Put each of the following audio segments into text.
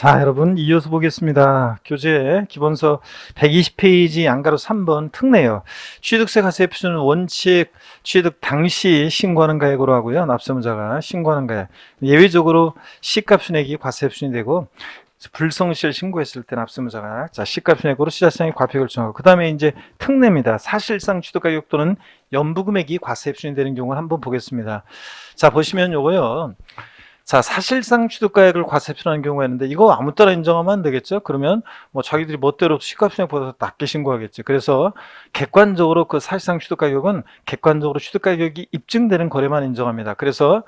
자, 여러분 이어서 보겠습니다. 교재 기본서 120페이지 양가로 3번 특례요. 취득세 과세 표준은 원칙 취득 당시 신고하는 가액으로 하고요. 납세문자가 신고하는 가액. 예외적으로 시가 순액이 과세 표준이 되고 불성실 신고했을 때 납세문자가 시가 순액으로 시자청이 과표 결정하고 그다음에 이제 특례입니다. 사실상 취득 가격 또는 연부 금액이 과세 표준이 되는 경우를 한번 보겠습니다. 자, 보시면 요거요. 자, 사실상 취득가액을 과세 표준하는 경우가 있는데 이거 아무 따라 인정하면 안 되겠죠? 그러면 뭐 자기들이 멋대로 시가순액보다 낮게 신고하겠지. 그래서 객관적으로 그 사실상 취득가격은 객관적으로 취득가격이 입증되는 거래만 인정합니다. 그래서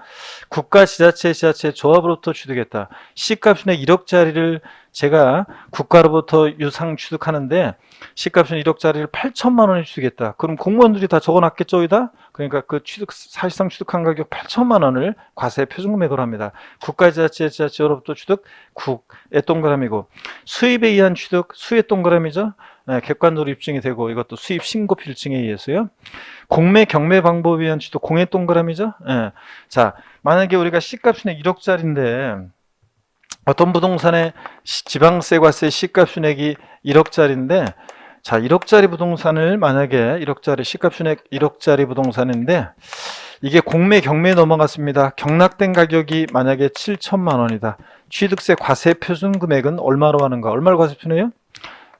국가, 지자체, 조합으로부터 취득했다. 시가순액 1억짜리를 제가 국가로부터 유상 취득하는데 시가순액 1억짜리를 8천만 원에 취득했다. 그럼 공무원들이 다 적어놨겠죠, 여기다? 그러니까 그 사실상 취득한 가격 8천만 원을 과세 표준금액으로 합니다. 국가, 지자체, 조합으로부터 취득, 국의 동그라미고, 수입에 의한 취득, 수의 동그라미죠. 네, 객관적으로 입증이 되고 이것도 수입 신고 필증에 의해서요. 공매, 경매 방법에 의한 취득, 공의 동그라미죠. 네. 자, 만약에 우리가 시가순액 1억짜리인데 어떤 부동산의 지방세 과세 시가순액이 1억짜리인데 자, 1억짜리 부동산을 만약에 1억짜리 시가순액 1억짜리 부동산인데 이게 공매 경매에 넘어갔습니다. 경락된 가격이 만약에 7천만 원이다. 취득세 과세 표준 금액은 얼마로 하는가? 얼마를 과세 표준해요?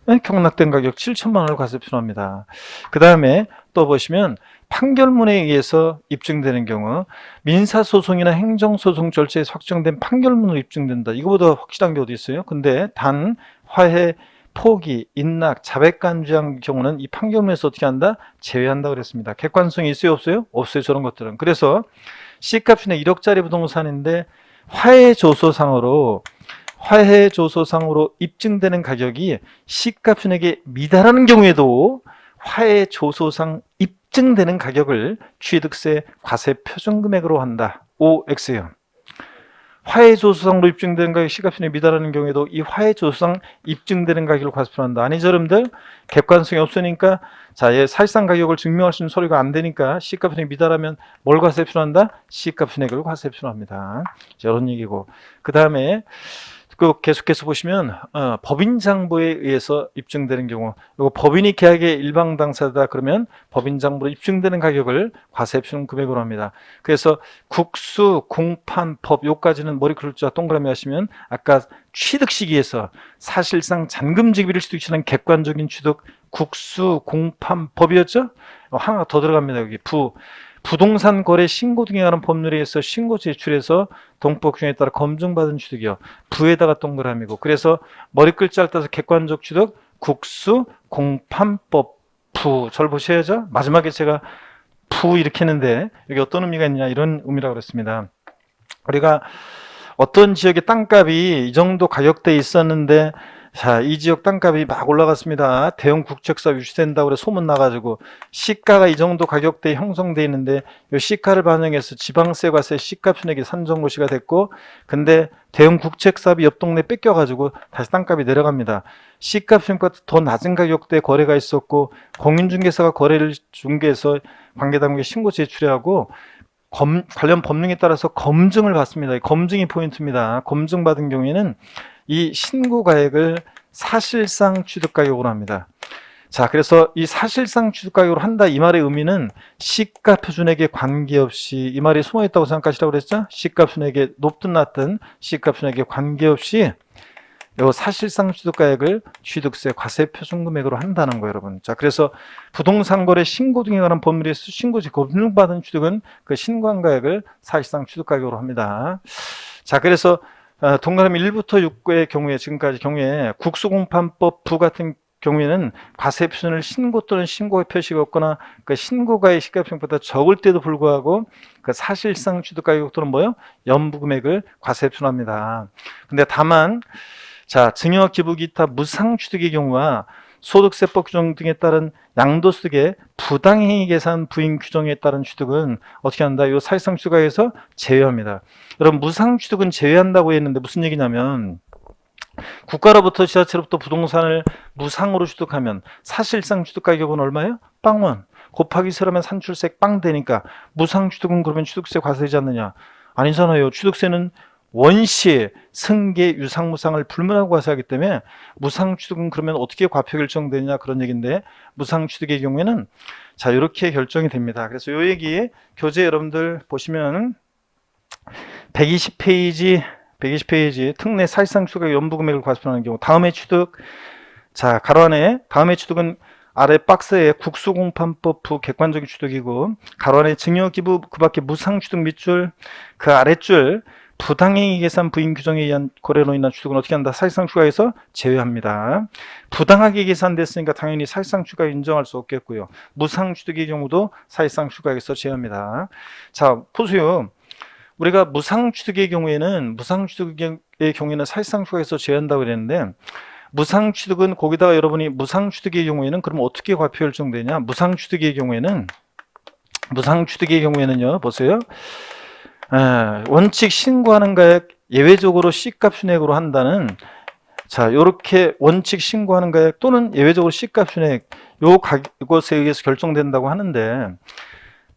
네, 경락된 가격 7천만 원을 과세 표준합니다. 그 다음에 또 보시면 판결문에 의해서 입증되는 경우 민사소송이나 행정소송 절차에서 확정된 판결문으로 입증된다. 이거보다 확실한 게 어디 있어요? 근데 단 화해, 포기, 인락, 자백간주한 경우는 이 판결문에서 어떻게 한다? 제외한다 그랬습니다. 객관성이 있어요? 없어요? 없어요. 저런 것들은. 그래서 C값이네 1억짜리 부동산인데 화해조소상으로 입증되는 가격이 C값순액에 미달하는 경우에도 화해조소상 입증되는 가격을 취득세 과세 표준금액으로 한다. OX예요. 화해조소상으로 입증되는 가격 시가순액에 미달하는 경우에도 이 화해조소상 입증되는 가격을 과세 표준한다. 아니죠, 여러분들? 객관성이 없으니까 자, 얘 사실상 가격을 증명할 수 있는 서류가 안 되니까 시가순액에 미달하면 뭘 과세 표준한다? 시가순액을 과세 표준합니다. 이런 얘기고 그 다음에 계속해서 보시면 법인장부에 의해서 입증되는 경우 이거 법인이 계약의 일방 당사자다 그러면 법인장부로 입증되는 가격을 과세 표준 금액으로 합니다. 그래서 국수, 공판, 법 요까지는 머리 글자 동그라미 하시면 아까 취득 시기에서 사실상 잔금지기비를 취득시키는 객관적인 취득 국수, 공판, 법이었죠? 하나 더 들어갑니다. 여기 부동산 거래 신고 등에 관한 법률에 의해서 신고 제출해서 동법 규정에 따라 검증받은 취득이요. 부에다가 동그라미고 그래서 머리 글자를 따서 객관적 취득 국수 공판법 부 절 보셔야죠. 마지막에 제가 부 이렇게 했는데 여기 어떤 의미가 있느냐 이런 의미라고 그랬습니다. 우리가 어떤 지역의 땅값이 이 정도 가격대에 있었는데 자, 이 지역 땅값이 막 올라갔습니다. 대형 국책사업 유치된다고 그래 소문 나가지고 시가가 이 정도 가격대에 형성돼 있는데 이 시가를 반영해서 지방세 과세 시가순액이 산정고시가 됐고 근데 대형 국책사업이 옆 동네 뺏겨가지고 다시 땅값이 내려갑니다. 시가순액보다 더 낮은 가격대에 거래가 있었고 공인중개사가 거래를 중개해서 관계당국에 신고 제출하고 관련 법령에 따라서 검증을 받습니다. 검증이 포인트입니다. 검증받은 경우에는 이 신고가액을 사실상 취득가격으로 합니다. 자, 그래서 이 사실상 취득가격으로 한다 이 말의 의미는 시가 표준액에 관계없이 이 말이 숨어있다고 생각하시라고 그랬죠? 시가 표준액에 높든 낮든 시가 표준액에 관계없이 이 사실상 취득가액을 취득세 과세 표준금액으로 한다는 거예요, 여러분. 자, 그래서 부동산 거래 신고 등에 관한 법률에서 신고지 검증받은 취득은 그 신고한 가액을 사실상 취득가격으로 합니다. 자, 그래서 동그라미 1부터 6의 경우에 지금까지 경우에 국수공판법 부 같은 경우에는 과세 표준을 신고 또는 신고의 표시가 없거나 그 신고가의 시가표준보다 적을 때도 불구하고 그 사실상 취득가격 또는 뭐요? 연부금액을 과세 표준합니다. 근데 다만 자, 증여, 기부, 기타 무상 취득의 경우와 소득세법 규정 등에 따른 양도소득의 부당행위 계산 부인 규정에 따른 취득은 어떻게 한다? 이 사실상 취득가격에서 제외합니다. 여러분 무상 취득은 제외한다고 했는데 무슨 얘기냐면 국가로부터 지자체로부터 부동산을 무상으로 취득하면 사실상 취득가격은 얼마예요? 빵원 곱하기 세라면 산출세 빵 되니까 무상 취득은 그러면 취득세 과세되지 않느냐? 아니잖아요. 취득세는 원시에 승계, 유상무상을 불문하고 과세하기 때문에 무상취득은 그러면 어떻게 과표 결정되냐 그런 얘기인데, 무상취득의 경우에는 자 이렇게 결정이 됩니다. 그래서 요 얘기 교재 여러분들 보시면 120페이지 특례 사실상 취득 연부금액을 과세하는 경우 다음의 취득, 자 가로 안에 다음의 취득은 아래 박스에 국수공판법 부 객관적인 취득이고, 가로 안에 증여기부 그 밖에 무상취득 밑줄, 그 아랫줄 부당행위 계산 부인 규정에 의한 거래로 인한 취득은 어떻게 한다? 사실상 추가해서 제외합니다. 부당하게 계산됐으니까 당연히 사실상 추가 인정할 수 없겠고요. 무상취득의 경우도 사실상 추가해서 제외합니다. 자 보세요. 우리가 무상취득의 경우에는 사실상 추가해서 제외한다고 그랬는데, 무상취득은 거기다가 여러분이 무상취득의 경우에는 그럼 어떻게 과표 결정되냐? 무상취득의 경우에는요 보세요. 원칙 신고하는 가액 예외적으로 C값 순액으로 한다는, 자 요렇게 원칙 신고하는 가액 또는 예외적으로 C값 순액 요 것에 의해서 결정된다고 하는데,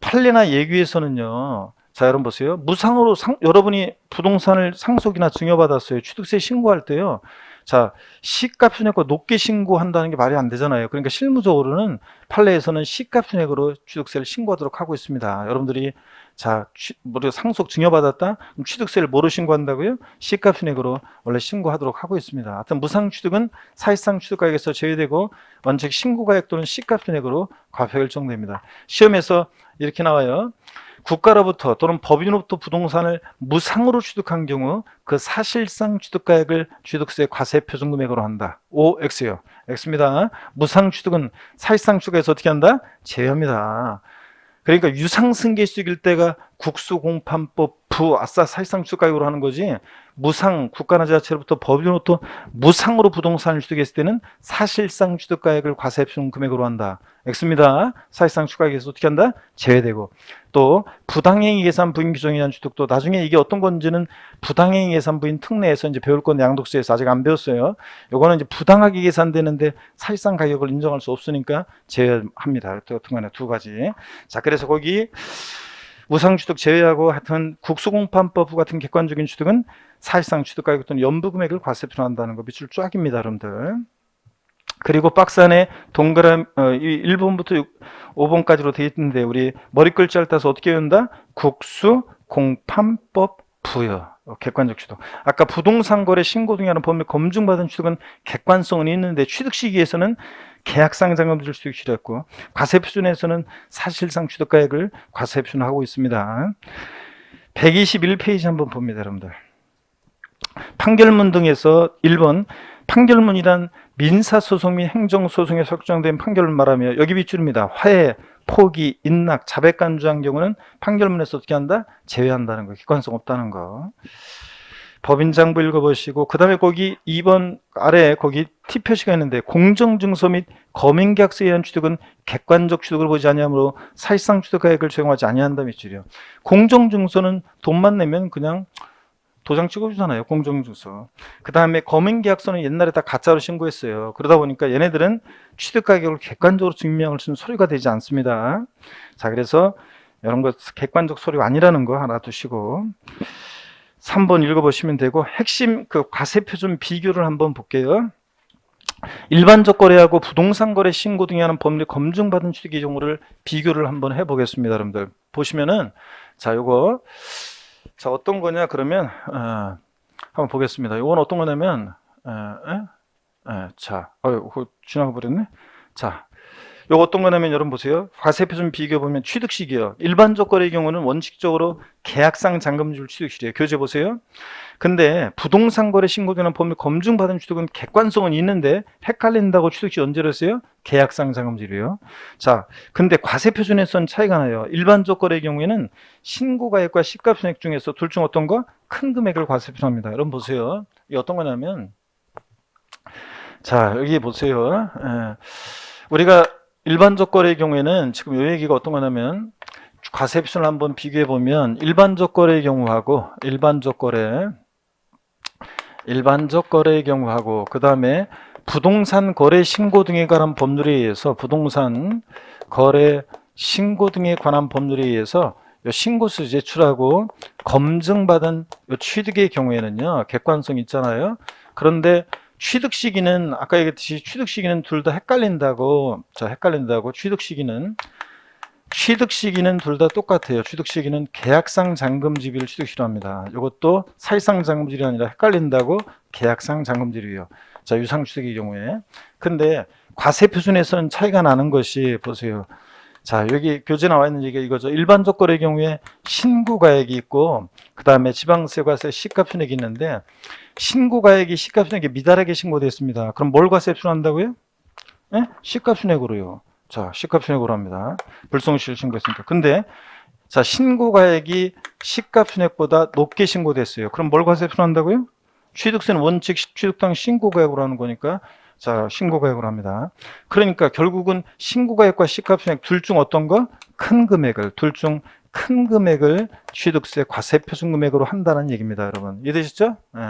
판례나 예규에서는요, 자 여러분 보세요. 무상으로 여러분이 부동산을 상속이나 증여받았어요. 취득세 신고할 때요, 자 C값 순액과 높게 신고한다는 게 말이 안 되잖아요. 그러니까 실무적으로는 판례에서는 C값 순액으로 취득세를 신고하도록 하고 있습니다. 여러분들이 자 우리가 상속 증여받았다, 그럼 취득세를 뭐로 신고한다고요? C값 순액으로 원래 신고하도록 하고 있습니다. 하여튼 무상취득은 사실상 취득가액에서 제외되고 원칙 신고가액 또는 C값 순액으로 과표 결정됩니다. 시험에서 이렇게 나와요. 국가로부터 또는 법인으로부터 부동산을 무상으로 취득한 경우 그 사실상 취득가액을 취득세 과세 표준금액으로 한다. O, X요. X입니다. 무상취득은 사실상 취득에서 어떻게 한다? 제외합니다. 그러니까 유상승계취득일 때가 국수공판법 부 아싸 사실상 취득가액으로 하는 거지, 무상 국가나 지자체로부터 법인으로부터 무상으로 부동산을 취득했을 때는 사실상 취득가액을 과세 표준금액으로 한다. X입니다. 사실상 취득가액에서 어떻게 한다? 제외되고, 또 부당행위 계산 부인 규정에 의한 취득도 나중에 이게 어떤 건지는 부당행위 계산 부인 특례에서 이제 배울 건데 양독서에서 아직 안 배웠어요. 요거는 이제 부당하게 계산되는데 사실상 가격을 인정할 수 없으니까 제외합니다. 어떤 간에 두 가지. 자 그래서 거기 무상취득 제외하고 하여튼 국수공판법 같은 객관적인 취득은 사실상 취득가격 또는 연부금액을 과세 표준한다는 거 밑줄 쫙입니다, 여러분들. 그리고 박스 안에 동그라미 1번부터 5번까지로 되어 있는데 우리 머리 글자를 따서 어떻게 외운다? 국수공판법 부여 객관적 취득. 아까 부동산 거래 신고 등에 하는 법률 검증받은 취득은 객관성은 있는데 취득 시기에서는 계약상 잔금질 취득시했고, 과세 표준에서는 사실상 취득가액을 과세 표준하고 있습니다. 121페이지 한번 봅니다, 여러분들. 판결문 등에서 1번 판결문이란 민사소송 및 행정소송에 설정된 판결을 말하며 여기 밑줄입니다. 화해, 포기, 인락, 자백간주한 경우는 판결문에서 어떻게 한다? 제외한다는 거, 객관성 없다는 거. 법인장부 읽어보시고, 그 다음에 거기 2번 아래 거기 T 표시가 있는데 공정증서 및 검인계약서에 의한 취득은 객관적 취득을 보지 아니하므로 사실상 취득가액을 적용하지 아니한다 밑줄이요. 공정증서는 돈만 내면 그냥 도장 찍어주잖아요, 공정증서. 그 다음에 검인계약서는 옛날에 다 가짜로 신고했어요. 그러다 보니까 얘네들은 취득가격을 객관적으로 증명할 수 있는 서류가 되지 않습니다. 자 그래서 이런 거 객관적 서류가 아니라는 거 하나 두시고 3번 읽어보시면 되고, 핵심 그 과세표준 비교를 한번 볼게요. 일반적 거래하고 부동산 거래 신고 등에 하는 법률 검증받은 취득의 경우를 비교를 한번 해보겠습니다, 여러분들. 보시면은 자 요거 자 어떤 거냐 그러면 한번 보겠습니다. 이건 어떤 거냐면 자 지나가 버렸네. 자 요거 어떤 거냐면 여러분 보세요. 과세표준 비교 보면 취득시기요. 일반적 거래의 경우는 원칙적으로 계약상 잔금질 취득시기예요. 교재 보세요. 근데 부동산 거래 신고되는 법률 검증받은 취득은 객관성은 있는데 헷갈린다고 취득시 언제로 했어요? 계약상 잔금질이에요. 자, 근데 과세표준에서는 차이가 나요. 일반적 거래의 경우에는 신고가액과 시가 순액 중에서 둘 중 어떤 거? 큰 금액을 과세표준합니다. 여러분 보세요. 이게 어떤 거냐면 자 여기 보세요. 우리가 일반적 거래의 경우에는 지금 이 얘기가 어떤 거냐면 과세표준을 한번 비교해 보면 일반적 거래의 경우하고 일반적 거래의 경우하고 그 다음에 부동산 거래 신고 등에 관한 법률에 의해서 부동산 거래 신고 등에 관한 법률에 의해서 요 신고서 제출하고 검증받은 요 취득의 경우에는요, 객관성 있잖아요. 그런데 취득 시기는 아까 얘기했듯이 취득 시기는 둘 다 헷갈린다고. 자, 헷갈린다고. 취득 시기는 둘 다 똑같아요. 취득 시기는 계약상 잔금지비를 취득시로 합니다. 이것도 사실상 잔금지비 아니라 헷갈린다고 계약상 잔금지비요. 자, 유상 취득의 경우에. 근데 과세 표준에서는 차이가 나는 것이 보세요. 자, 여기 교재 나와 있는 얘기가 이거죠. 일반적 거래의 경우에 신고가액이 있고 그 다음에 지방세과세 시가표준액이 있는데 신고가액이 시가표준액에 미달하게 신고됐습니다. 그럼 뭘 과세 표준한다고요? 네? 시가표준액으로요. 자, 시가표준액으로 합니다. 불성실 신고했으니까. 근데 자, 신고가액이 시가표준액보다 높게 신고됐어요. 그럼 뭘 과세 표준한다고요? 취득세는 원칙 취득당 신고가액으로 하는 거니까 자, 신고가액으로 합니다. 그러니까 결국은 신고가액과 시가표준액 둘 중 어떤 거? 큰 금액을, 둘 중 큰 금액을 취득세 과세 표준 금액으로 한다는 얘기입니다, 여러분. 이해되시죠? 예.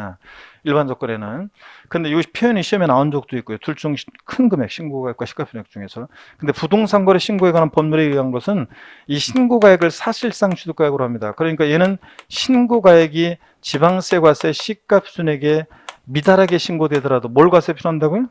일반적 거래는. 근데 이 표현이 시험에 나온 적도 있고요. 둘 중 큰 금액, 신고가액과 시가표준액 중에서. 근데 부동산 거래 신고에 관한 법률에 의한 것은 이 신고가액을 사실상 취득가액으로 합니다. 그러니까 얘는 신고가액이 지방세 과세 시가표준액에 미달하게 신고되더라도 뭘 과세 표준한다고요?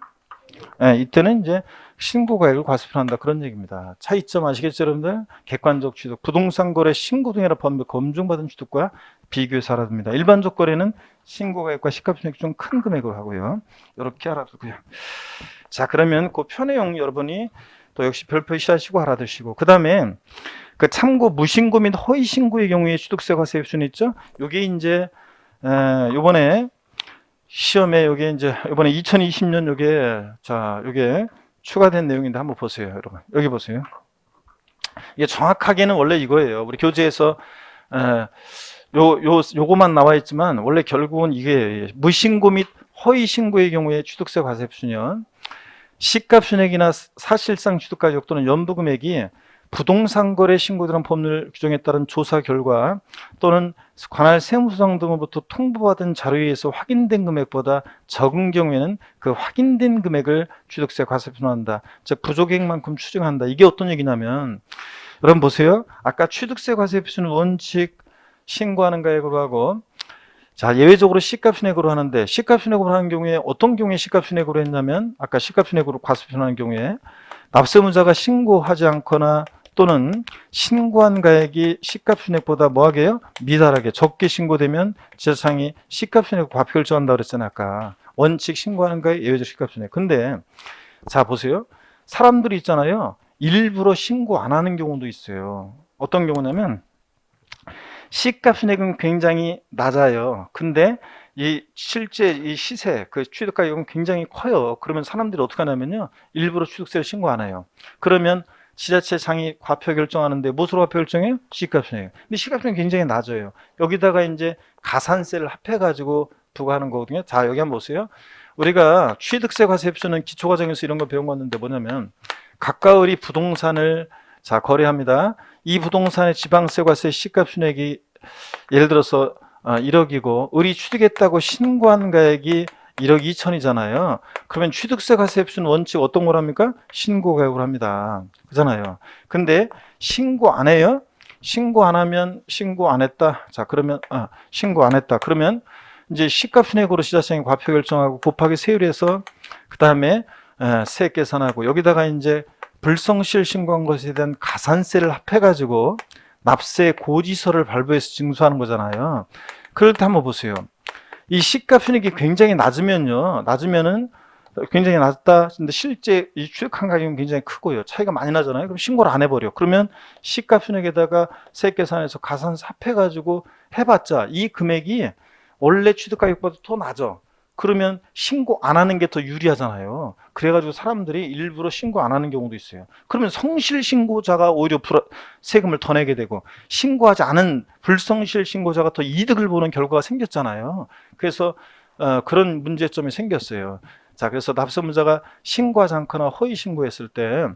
네, 이때는 이제 신고가액을 과세 표준한다 그런 얘기입니다. 차이점 아시겠죠, 여러분들? 객관적 취득, 부동산 거래 신고 등이라 법률 검증받은 취득과 비교해서 알아둡니다. 일반적 거래는 신고가액과 시가표준액 중 큰 금액으로 하고요. 이렇게 알아두고요. 자, 그러면 그 표 내용 여러분이 또 역시 별표 시하시고 알아두시고, 그 다음에 그 참고 무신고 및 허위 신고의 경우에 취득세 과세 표준이 있죠. 요게 이제 요번에 시험에 요게 이제 이번에 2020년 요게 자 요게 추가된 내용인데 한번 보세요, 여러분. 여기 보세요. 이게 정확하게는 원래 이거예요. 우리 교재에서 요거만 나와 있지만 원래 결국은 이게 무신고 및 허위 신고의 경우에 취득세 과세 표준은 시가표준액이나 사실상 취득가격 또는 연부금액이 부동산 거래 신고들은 법률 규정에 따른 조사 결과 또는 관할 세무서장 등으로부터 통보받은 자료에 의해서 확인된 금액보다 적은 경우에는 그 확인된 금액을 취득세 과세 표준한다. 즉 부족액만큼 추정한다. 이게 어떤 얘기냐면 여러분 보세요. 아까 취득세 과세 표준은 원칙 신고하는 가액으로 하고 자, 예외적으로 시가표준액으로 하는데 시가표준액으로 하는 경우에 어떤 경우에 시가표준액으로 했냐면 아까 시가표준액으로 과세 표준하는 경우에 납세문자가 신고하지 않거나 또는 신고한 가액이 시가표준액보다 뭐하게요? 미달하게 적게 신고되면 지자청이 시가표준액 과표 결정한다고 그랬잖아요. 아까 원칙 신고하는 가액 예외적 시가표준액. 근데 자 보세요. 사람들이 있잖아요. 일부러 신고 안 하는 경우도 있어요. 어떤 경우냐면 시가표준액은 굉장히 낮아요. 근데 실제 이 시세, 그 취득가격은 굉장히 커요. 그러면 사람들이 어떻게 하냐면요. 일부러 취득세를 신고 안 해요. 그러면 지자체장이 과표 결정하는데 무엇으로 과표 결정해요? 시가표준액. 근데 시가표준액이 굉장히 낮아요. 여기다가 이제 가산세를 합해가지고 부과하는 거거든요. 자, 여기 한번 보세요. 우리가 취득세 과세 표준은 기초과정에서 이런 거 배워봤는데 뭐냐면 가까우리 부동산을 자 거래합니다. 이 부동산의 지방세 과세 시가표준액이 예를 들어서 1억이고 을이 취득했다고 신고한 가액이 1억 2천이잖아요. 그러면 취득세 과세 표준 원칙 어떤 걸 합니까? 신고 가액으로 합니다. 그잖아요. 근데 신고 안 해요? 신고 안 하면 신고 안 했다. 자, 그러면 신고 안 했다. 그러면 이제 시가표준액으로 시자청이 과표 결정하고 곱하기 세율해서 그다음에 세 계산하고 여기다가 이제 불성실 신고한 것에 대한 가산세를 합해가지고 납세 고지서를 발부해서 징수하는 거잖아요. 그럴 때 한번 보세요. 이 시가표준액이 굉장히 낮으면은 굉장히 낮다. 근데 실제 이 취득한 가격은 굉장히 크고요. 차이가 많이 나잖아요. 그럼 신고를 안 해버려. 그러면 시가표준액에다가 세액계산해서 가산세 합해가지고 해봤자 이 금액이 원래 취득가격보다 더 낮아. 그러면 신고 안 하는 게 더 유리하잖아요. 그래가지고 사람들이 일부러 신고 안 하는 경우도 있어요. 그러면 성실 신고자가 오히려 세금을 더 내게 되고 신고하지 않은 불성실 신고자가 더 이득을 보는 결과가 생겼잖아요. 그래서 그런 문제점이 생겼어요. 자, 그래서 납세문자가 신고하지 않거나 허위 신고했을 때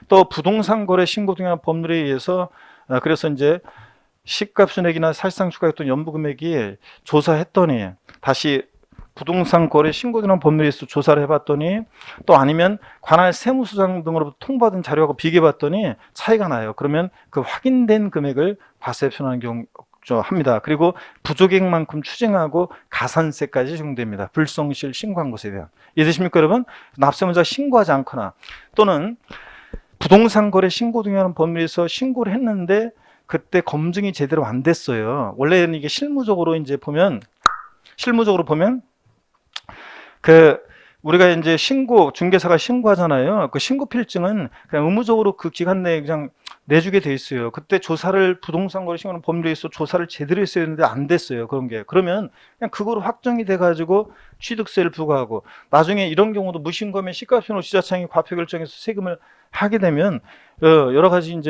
또 부동산 거래 신고 등의 법률에 의해서 그래서 이제 시가표준액이나 사실상 추가했던 연부금액이 조사했더니 다시 부동산 거래 신고되는 법률에 있어 조사를 해봤더니 또 아니면 관할 세무서장 등으로부터 통보받은 자료하고 비교해봤더니 차이가 나요. 그러면 그 확인된 금액을 과세에 표현하는 경우 합니다. 그리고 부족액만큼 추징하고 가산세까지 적용됩니다. 불성실 신고한 것에 대한. 이해되십니까, 여러분? 납세문자가 신고하지 않거나 또는 부동산 거래 신고 등하는 법률에서 신고를 했는데 그때 검증이 제대로 안 됐어요. 원래는 이게 실무적으로 보면 그 우리가 이제 중개사가 신고하잖아요. 그 신고 필증은 그냥 의무적으로 그 기간 내에 그냥 내주게 돼 있어요. 그때 조사를 부동산 거래 신고하는 법률에 있어 조사를 제대로 했어야 했는데 안 됐어요. 그런 게. 그러면 그냥 그거로 확정이 돼 가지고 취득세를 부과하고 나중에 이런 경우도 무신고면 시가편으로 지자청이 과표 결정해서 세금을 하게 되면 여러 가지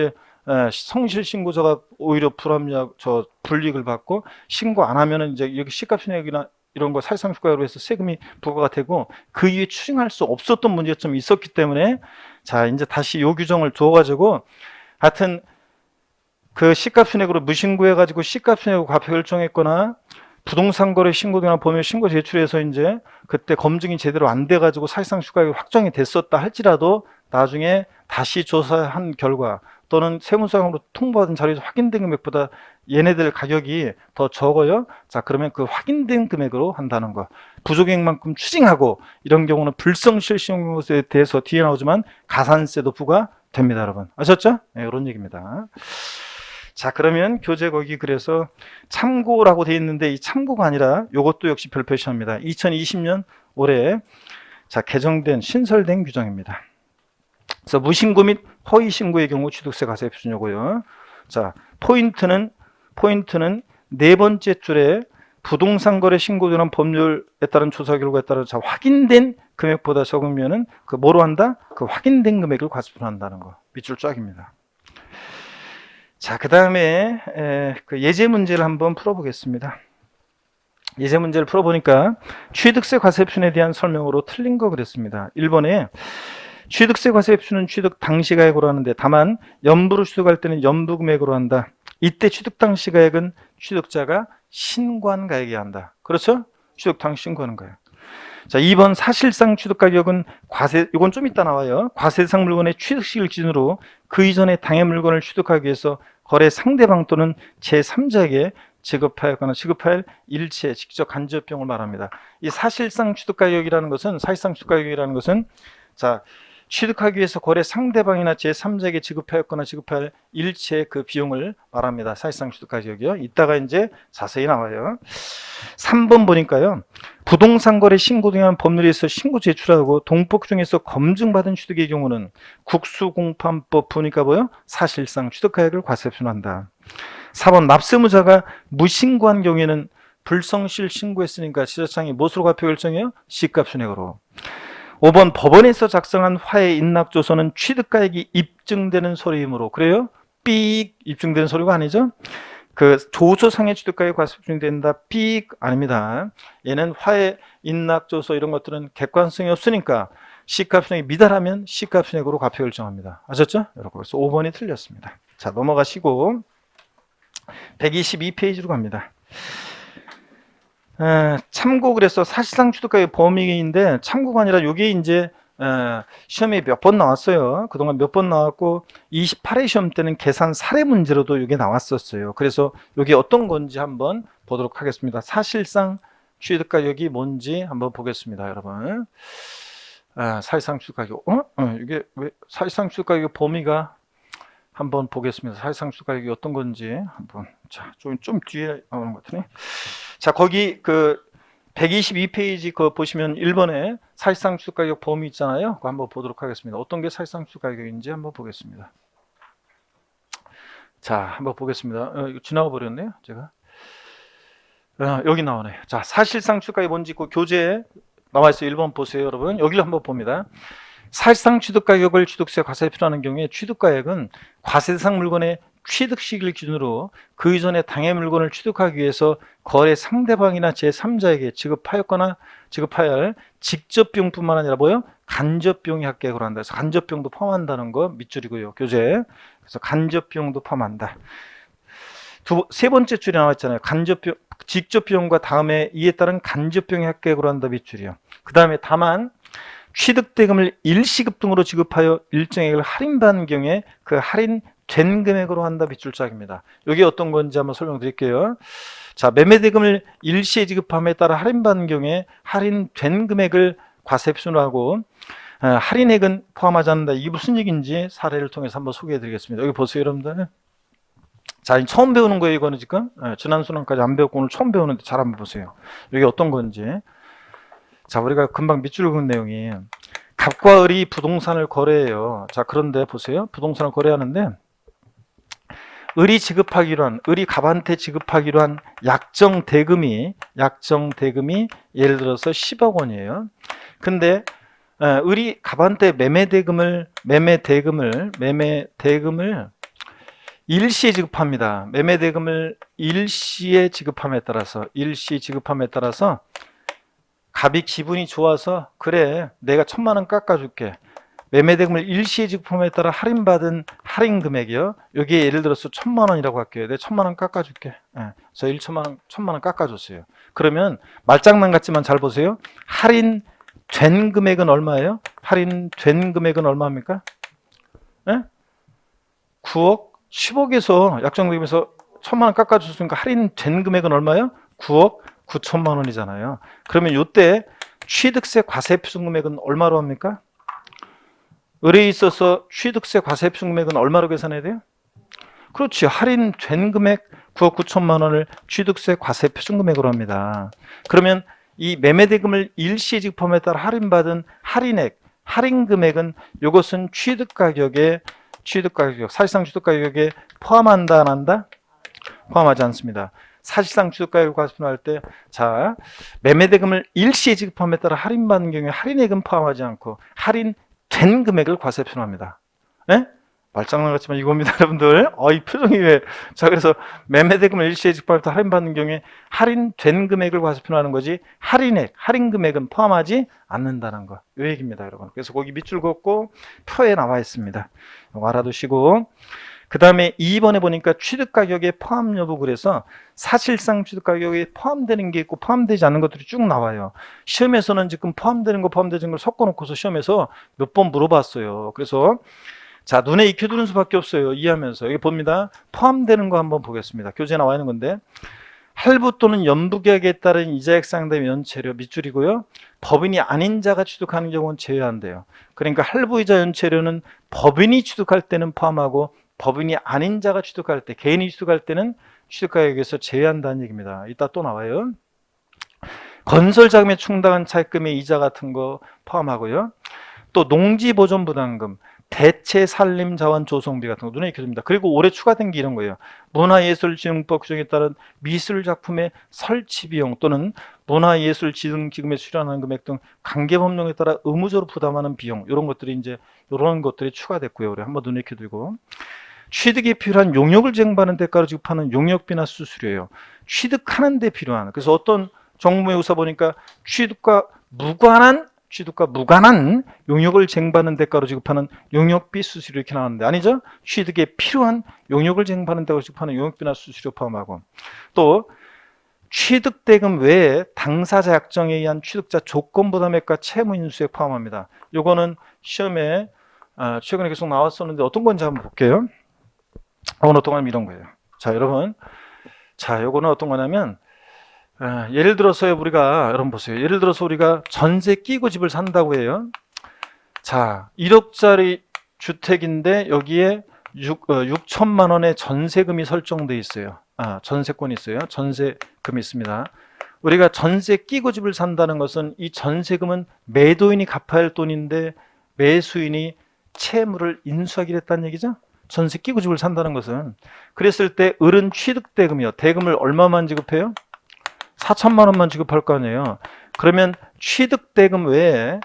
성실 신고자가 오히려 불이익을 받고 신고 안 하면은 여기 시가편액이나 이런 거 사실상주가로 해서 세금이 부과가 되고 그 이후에 추징할 수 없었던 문제점이 있었기 때문에 자 이제 다시 요 규정을 두어가지고 하여튼 그 시가편액으로 무신고해가지고 시가편액으로 과표 결정했거나 부동산 거래 신고나 법률 신고 제출해서 그때 검증이 제대로 안 돼가지고 사실상 주가액이 확정이 됐었다 할지라도 나중에 다시 조사한 결과 또는 세무서장으로 통보받은 자료에서 확인된 금액보다 얘네들 가격이 더 적어요. 자, 그러면 그 확인된 금액으로 한다는 거. 부족액만큼 추징하고 이런 경우는 불성실 신고에 대해서 뒤에 나오지만 가산세도 부과됩니다, 여러분. 아셨죠? 네, 이런 얘기입니다. 자, 그러면 교재 거기 그래서 참고라고 돼 있는데 이 참고가 아니라 이것도 역시 별 표시합니다. 2020년 올해 자 개정된 신설된 규정입니다. 그래서 무신고 및 허위 신고의 경우 취득세 과세 표준이고요. 자, 포인트는 네 번째 줄에 부동산 거래 신고되는 법률에 따른 조사 결과에 따라 자 확인된 금액보다 적으면은 그 뭐로 한다? 그 확인된 금액을 과세 표현한다는 거. 밑줄 쫙입니다. 자, 그 다음에 그 예제 문제를 한번 풀어보겠습니다. 예제 문제를 풀어보니까 취득세 과세 표준에 대한 설명으로 틀린 거 그랬습니다. 1번에 취득세 과세 표준은 취득 당시 가액으로 하는데 다만 연부로 취득할 때는 연부 금액으로 한다. 이때 취득 당시 가액은 취득자가 신고한 가액이어야 한다. 그렇죠? 취득 당시 신고하는 거예요. 자, 2번 사실상 취득 가격은 이건 좀 이따 나와요. 과세상 물건의 취득시를 기준으로 그 이전에 당해 물건을 취득하기 위해서 거래 상대방 또는 제3자에게 지급하였거나 지급할 일체 직접 간접 비용을 말합니다. 이 사실상 취득 가격이라는 것은 자, 취득하기 위해서 거래 상대방이나 제3자에게 지급하였거나 지급할 일체 그 비용을 말합니다. 사실상 취득 가격이요. 이따가 자세히 나와요. 3번 보니까요. 부동산 거래 신고 등의 법률에 있어 신고 제출하고 동법 규정에서 검증받은 취득의 경우는 국수공판법 보니까 사실상 취득가액을 과세 표준한다. 4번 납세무자가 무신고한 경우에는 불성실 신고했으니까 지자청이 무엇으로 과표 결정해요? 시가편액으로. 5번 법원에서 작성한 화해 인락조서는 취득가액이 입증되는 서류이므로 그래요? 삑 입증되는 서류가 아니죠? 그 조서상의 취득가액이 과세 표준된다. 삑 아닙니다. 얘는 화해 인락조서 이런 것들은 객관성이 없으니까 시가편액이 미달하면 시가편액으로 과표 결정합니다. 아셨죠? 여러분 그래서 5번이 틀렸습니다. 자 넘어가시고 122페이지로 갑니다. 참고 그래서 사실상 취득가액 범위인데 참고가 아니라 이게 시험에 몇 번 나왔어요. 그동안 몇 번 나왔고 28회 시험 때는 계산 사례 문제로도 이게 나왔었어요. 그래서 이게 어떤 건지 한번 보도록 하겠습니다. 사실상 취득가격이 뭔지 한번 보겠습니다, 여러분. 사실상 취득가격. 이게 왜 사실상 취득가격 범위가 한번 보겠습니다. 사실상 취득가격이 어떤 건지 한번. 자, 좀 뒤에 나오는 것 같으네. 자, 거기 그 122페이지 그거 보시면 1번에 사실상 취득가격 범위 있잖아요. 그거 한번 보도록 하겠습니다. 어떤 게 사실상 취득가격인지 한번 보겠습니다. 자, 한번 보겠습니다. 이거 지나가 버렸네요, 제가. 여기 나오네요. 자, 사실상 취득가격이 뭔지 그 교재에 나와 있어요. 1번 보세요, 여러분. 여기를 한번 봅니다. 사실상 취득가격을 취득세 과세에 필요하는 경우에 취득가액은 과세대상 물건의 취득 시기를 기준으로 그 이전에 당해 물건을 취득하기 위해서 거래 상대방이나 제3자에게 지급하였거나 지급해야 할 직접 비용뿐만 아니라 간접 비용이 합계액으로 한다. 그래서 간접 비용도 포함한다는 거 밑줄이고요. 교재. 그래서 간접 비용도 포함한다. 세 번째 줄에 나와 있잖아요. 간접 비용, 직접 비용과 다음에 이에 따른 간접 비용의 합계액으로 한다 밑줄이요. 그 다음에 다만 취득대금을 일시급 등으로 지급하여 일정액을 할인받는 경우에 그 할인된 금액으로 한다 밑줄짝입니다. 이게 어떤 건지 한번 설명드릴게요. 자, 매매대금을 일시에 지급함에 따라 할인받는 경우에 할인된 금액을 과세표준으로 하고 할인액은 포함하지 않는다. 이게 무슨 얘기인지 사례를 통해서 한번 소개해 드리겠습니다. 여기 보세요, 여러분들. 자, 처음 배우는 거예요, 이거는 지금. 지난 수능까지 안 배웠고 오늘 처음 배우는데 잘 한번 보세요. 이게 어떤 건지. 자, 우리가 금방 밑줄 그은 내용이 갑과 을이 부동산을 거래해요. 자, 그런데 보세요. 부동산을 거래하는데 을이 갑한테 지급하기로 한 약정 대금이 예를 들어서 10억 원이에요. 근데 을이 갑한테 매매대금을 일시에 지급합니다. 매매대금을 일시에 지급함에 따라서 갑이 기분이 좋아서 그래 내가 1,000만 원 깎아줄게. 매매대금을 일시에 지급함에 따라 할인받은 할인 금액이요. 여기에 예를 들어서 1,000만 원이라고 할게요. 내가 1,000만 원 깎아줄게. 저 1,000만 원 깎아줬어요. 그러면 말장난 같지만 잘 보세요. 할인된 금액은 얼마예요? 할인된 금액은 얼마입니까? 9억? 10억에서 약정금에서 1,000만 원 깎아줬으니까 할인된 금액은 얼마예요? 9억 9천만 원이잖아요. 그러면 이때 취득세 과세표준 금액은 얼마로 합니까? 을에 있어서 취득세 과세표준 금액은 얼마로 계산해야 돼요? 그렇지. 할인된 금액 9억 9천만 원을 취득세 과세표준 금액으로 합니다. 그러면 이 매매대금을 일시에 지급함에 따라 할인받은 할인 금액은 이것은 사실상 취득가격에 포함한다, 안 한다? 포함하지 않습니다. 사실상 취득가격을 과세표준할 때, 자, 매매대금을 일시에 지급함에 따라 할인받는 경우에 할인액은 포함하지 않고 할인된 금액을 과세표준합니다. 네? 말장난 같지만 이겁니다, 여러분들. 이 표정이 왜? 자, 그래서 매매대금을 일시에 지급함에 따라 할인받는 경우에 할인된 금액을 과세표준하는 거지 할인 금액은 포함하지 않는다는 거. 이 얘기입니다, 여러분. 그래서 거기 밑줄 긋고 표에 나와 있습니다. 이거 알아두시고. 그 다음에 2번에 보니까 취득가격의 포함 여부 그래서 사실상 취득가격에 포함되는 게 있고 포함되지 않는 것들이 쭉 나와요. 시험에서는 지금 포함되는 걸 섞어놓고서 시험에서 몇 번 물어봤어요. 그래서 자, 눈에 익혀두는 수밖에 없어요. 이해하면서. 여기 봅니다. 포함되는 거 한번 보겠습니다. 교재에 나와 있는 건데 할부 또는 연부계약에 따른 이자액 상담 연체료 밑줄이고요. 법인이 아닌 자가 취득하는 경우는 제외한대요. 그러니까 할부이자 연체료는 법인이 취득할 때는 포함하고 법인이 아닌 자가 취득할 때, 개인이 취득할 때는 취득가격에서 제외한다는 얘기입니다. 이따 또 나와요. 건설자금에 충당한 차입금의 이자 같은 거 포함하고요. 또 농지보존부담금, 대체산림자원 조성비 같은 거 눈에 익혀집니다. 그리고 올해 추가된 게 이런 거예요. 문화예술진흥법 규정에 따른 미술작품의 설치비용 또는 문화예술진흥기금에 수령하는 금액 등 관계법령에 따라 의무적으로 부담하는 비용, 이런 것들이 추가됐고요. 우리 한번 눈에 익혀두고. 취득에 필요한 용역을 쟁반하는 대가로 지급하는 용역비나 수수료예요. 취득하는 데 필요한. 그래서 어떤 정부의 의사 보니까 취득과 무관한 용역을 쟁반하는 대가로 지급하는 용역비 수수료 이렇게 나왔는데 아니죠? 취득에 필요한 용역을 쟁반하는 대가로 지급하는 용역비나 수수료 포함하고 또 취득대금 외에 당사자 약정에 의한 취득자 조건부담액과 채무인수액 포함합니다. 요거는 시험에 최근에 계속 나왔었는데 어떤 건지 한번 볼게요. 요거는 어떤 거냐면 이런 거예요. 자, 여러분. 자, 요거는 어떤 거냐면 예를 들어서 여러분 보세요. 예를 들어서 우리가 전세 끼고 집을 산다고 해요. 자, 1억짜리 주택인데 여기에 6천만 원의 전세금이 설정돼 있어요. 전세권이 있어요. 전세금이 있습니다. 우리가 전세 끼고 집을 산다는 것은 이 전세금은 매도인이 갚아야 할 돈인데 매수인이 채무를 인수하기로 했다는 얘기죠. 전세 끼고 집을 산다는 것은. 그랬을 때 을은 취득대금이요. 대금을 얼마만 지급해요? 4천만 원만 지급할 거 아니에요. 그러면 취득대금 외에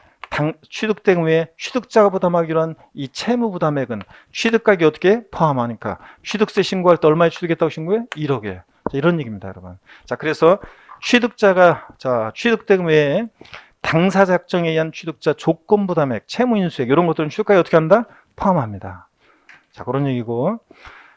취득자가 부담하기로 한 이 채무부담액은 취득가격이 어떻게 포함하니까 취득세 신고할 때 얼마에 취득했다고 신고해? 1억에. 자, 이런 얘기입니다, 여러분. 자, 그래서 취득대금 외에 당사자 약정에 의한 취득자 조건부담액, 채무인수액 이런 것들은 취득가격이 어떻게 한다? 포함합니다. 자, 그런 얘기고.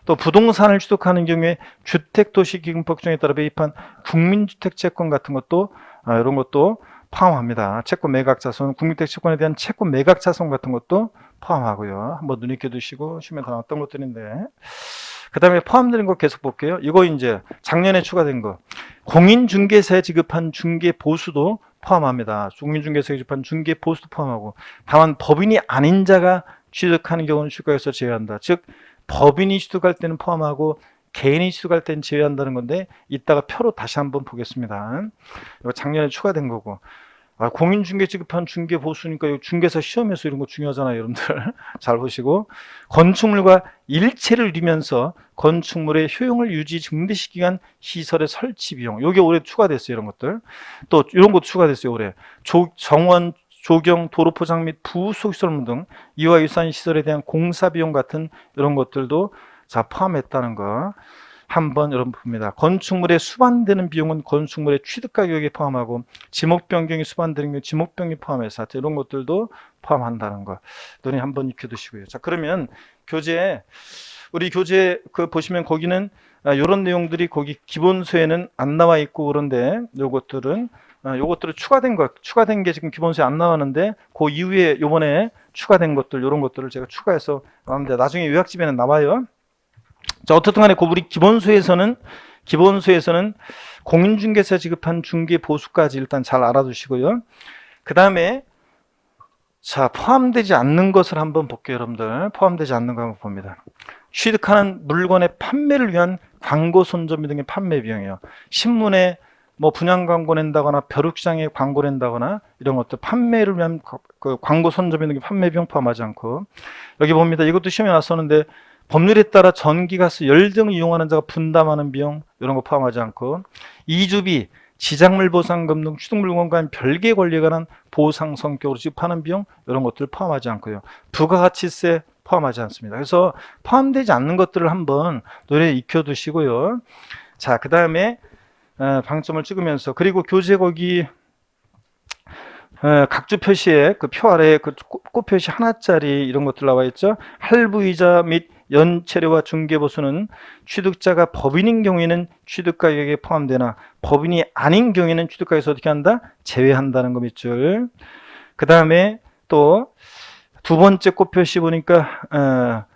또 부동산을 취득하는 경우에 주택도시기금법정에 따라 배입한 국민주택채권 같은 것도 이런 것도 포함합니다. 채권 매각자손, 국민주택채권에 대한 채권 매각자손 같은 것도 포함하고요. 한번 눈여겨 두시고 시험에 다 나왔던 것들인데, 그 다음에 포함되는 거 계속 볼게요. 이거 이제 작년에 추가된 거, 공인중개사에 지급한 중개보수도 포함합니다. 공인중개사에 지급한 중개보수도 포함하고, 다만 법인이 아닌 자가 취득하는 경우는 추가해서 제외한다. 즉 법인이 취득할 때는 포함하고 개인이 취득할 때는 제외한다는 건데, 이따가 표로 다시 한번 보겠습니다. 이거 작년에 추가된 거고, 공인중개 지급한 중개보수니까 중개사 시험에서 이런 거 중요하잖아요, 여러분들. 잘 보시고, 건축물과 일체를 이루면서 건축물의 효용을 유지 증대시키기 위한 시설의 설치 비용, 요게 올해 추가됐어요. 이런 것들 또 이런 것도 추가됐어요. 올해 정원, 조경, 도로 포장 및 부속시설물 등 이와 유사한 시설에 대한 공사 비용 같은 이런 것들도 포함했다는 거 한번 여러분 봅니다. 건축물에 수반되는 비용은 건축물의 취득 가격에 포함하고, 지목 변경이 수반되는 경우 지목 변경이 포함해서 이런 것들도 포함한다는 거 눈에 한번 익혀두시고요. 자, 그러면 우리 교재 보시면 거기는 이런 내용들이 거기 기본서에는 안 나와 있고, 그런데 요것들은 추가된 게 지금 기본서에 안 나왔는데, 그 이후에 요번에 추가된 것들, 이런 것들을 제가 추가해서 나왔는데, 나중에 요약집에는 나와요. 자, 어떻든 간에 우리 기본서에서는 공인중개사 지급한 중개보수까지 일단 잘 알아두시고요. 그 다음에 포함되지 않는 것을 한번 볼게요. 여러분들 포함되지 않는 거 한번 봅니다. 취득하는 물건의 판매를 위한 광고 선점비 등의 판매 비용이에요. 신문에 분양 광고 낸다거나 벼룩시장에 광고 낸다거나 이런 것들, 판매를 위한 광고 선점비 등의 판매 비용 포함하지 않고, 여기 봅니다. 이것도 시험에 나왔었는데, 법률에 따라 전기, 가스, 열 등을 이용하는 자가 분담하는 비용, 이런 거 포함하지 않고, 이주비, 지작물 보상금 등 취득물건과 별개의 권리에 관한 보상 성격으로 지급하는 비용, 이런 것들을 포함하지 않고요. 부가가치세 포함하지 않습니다. 그래서 포함되지 않는 것들을 한번 노래에 익혀두시고요. 자, 그 다음에 방점을 찍으면서, 그리고 교재 거기 각주 표시에 표 아래에 꽃 표시 하나짜리 이런 것들 나와 있죠. 할부이자 및 연체료와 중개보수는 취득자가 법인인 경우에는 취득가격에 포함되나 법인이 아닌 경우에는 취득가격에서 어떻게 한다? 제외한다는 거 밑줄. 그 다음에 또 두 번째 꽃 표시 보니까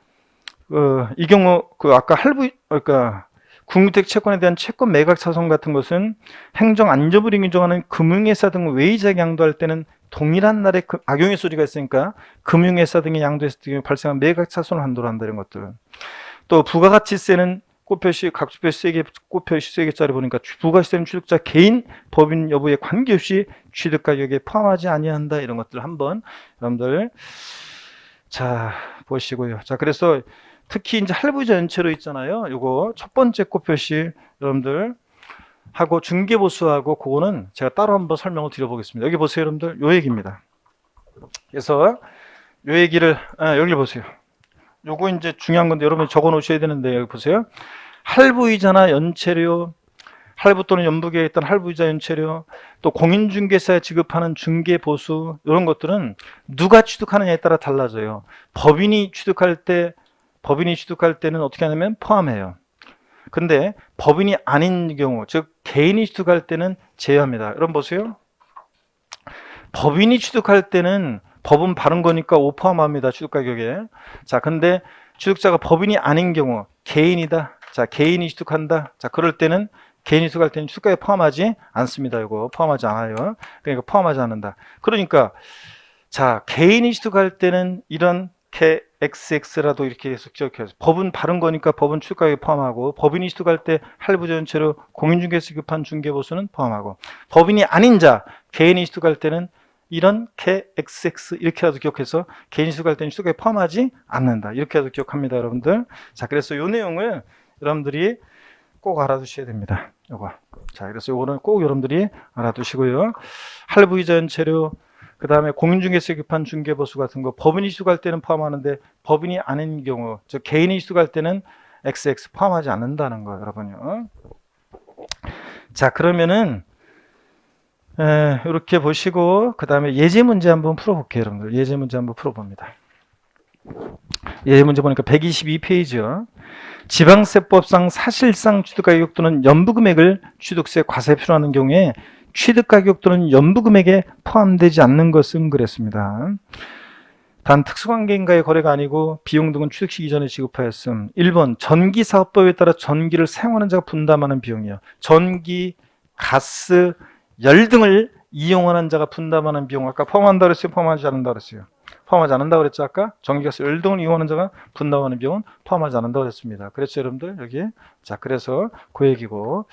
이 경우 아까 국민주택 채권에 대한 채권 매각 차손 같은 것은 행정 안전부를 인정하는 금융회사 등 외의자에게 양도할 때는 동일한 날에 악용의 소지가 있으니까 금융회사 등의 양도했을 때 발생한 매각 차손을 한도로 한다, 이런 것들. 또 부가가치세는 꽃표시, 각주표시 3개, 꽃표시 3개짜리 보니까 부가가치세는 취득자 개인, 법인 여부에 관계없이 취득가격에 포함하지 아니한다, 이런 것들 한번 여러분들 보시고요. 그래서 특히 이제 할부이자 연체료 있잖아요. 요거 첫 번째 꽃표시 여러분들 하고 중개보수하고 그거는 제가 따로 한번 설명을 드려보겠습니다. 여기 보세요, 여러분들. 요 얘기입니다. 그래서 요 얘기를 여기 보세요. 요거 이제 중요한 건데 여러분이 적어 놓으셔야 되는데, 여기 보세요. 할부이자나 연체료, 할부 또는 연부계에 있던 할부이자 연체료, 또 공인중개사에 지급하는 중개보수, 이런 것들은 누가 취득하느냐에 따라 달라져요. 법인이 취득할 때는 어떻게 하냐면 포함해요. 근데 법인이 아닌 경우, 즉 개인이 취득할 때는 제외합니다. 여러분 보세요. 법인이 취득할 때는 법은 바른 거니까 5 포함합니다. 취득가격에. 근데 취득자가 법인이 아닌 경우, 개인이다. 개인이 취득한다. 그럴 때는 개인이 취득할 때는 취득가격에 포함하지 않습니다. 이거 포함하지 않아요. 그러니까 포함하지 않는다. 그러니까 개인이 취득할 때는 이런 KXX라도 이렇게 해서 기억해서, 법은 바른 거니까 법은 취득가격에 포함하고, 법인이 취득할 때 할부자 연체료, 공인중개사 지급한 중개보수는 포함하고, 법인이 아닌 자, 개인이 취득할 때는 이런 KXX 이렇게라도 기억해서 개인이 취득할 때는 취득가격에 포함하지 않는다, 이렇게라도 기억합니다, 여러분들. 그래서 이 내용을 여러분들이 꼭 알아두셔야 됩니다. 요거. 그래서 요거는 꼭 여러분들이 알아두시고요. 할부이자 연체료, 그 다음에 공인중개사 지급한 중개보수 같은 거 법인이 취득할 때는 포함하는데 법인이 아닌 경우, 즉 개인이 취득할 때는 XX 포함하지 않는다는 거, 여러분요. 그러면은 이렇게 보시고, 그 다음에 예제 문제 한번 풀어볼게요, 여러분들. 예제 문제 한번 풀어봅니다. 예제 문제 보니까 122페이지요. 지방세법상 사실상 취득가격 또는 연부금액을 취득세 과세표로 하는 경우에 취득가격 또는 연부금액에 포함되지 않는 것은 그랬습니다. 단 특수관계인과의 거래가 아니고 비용 등은 취득시 이전에 지급하였음. 1번 전기사업법에 따라 전기를 사용하는 자가 분담하는 비용이요. 전기, 가스, 열 등을 이용하는 자가 분담하는 비용. 아까 포함한다 그랬어요? 포함하지 않는다 그랬어요? 포함하지 않는다 그랬죠? 아까 전기, 가스, 열 등을 이용하는 자가 분담하는 비용은 포함하지 않는다 그랬습니다. 그랬죠 여러분들? 여기. 자, 그래서 그 얘기고.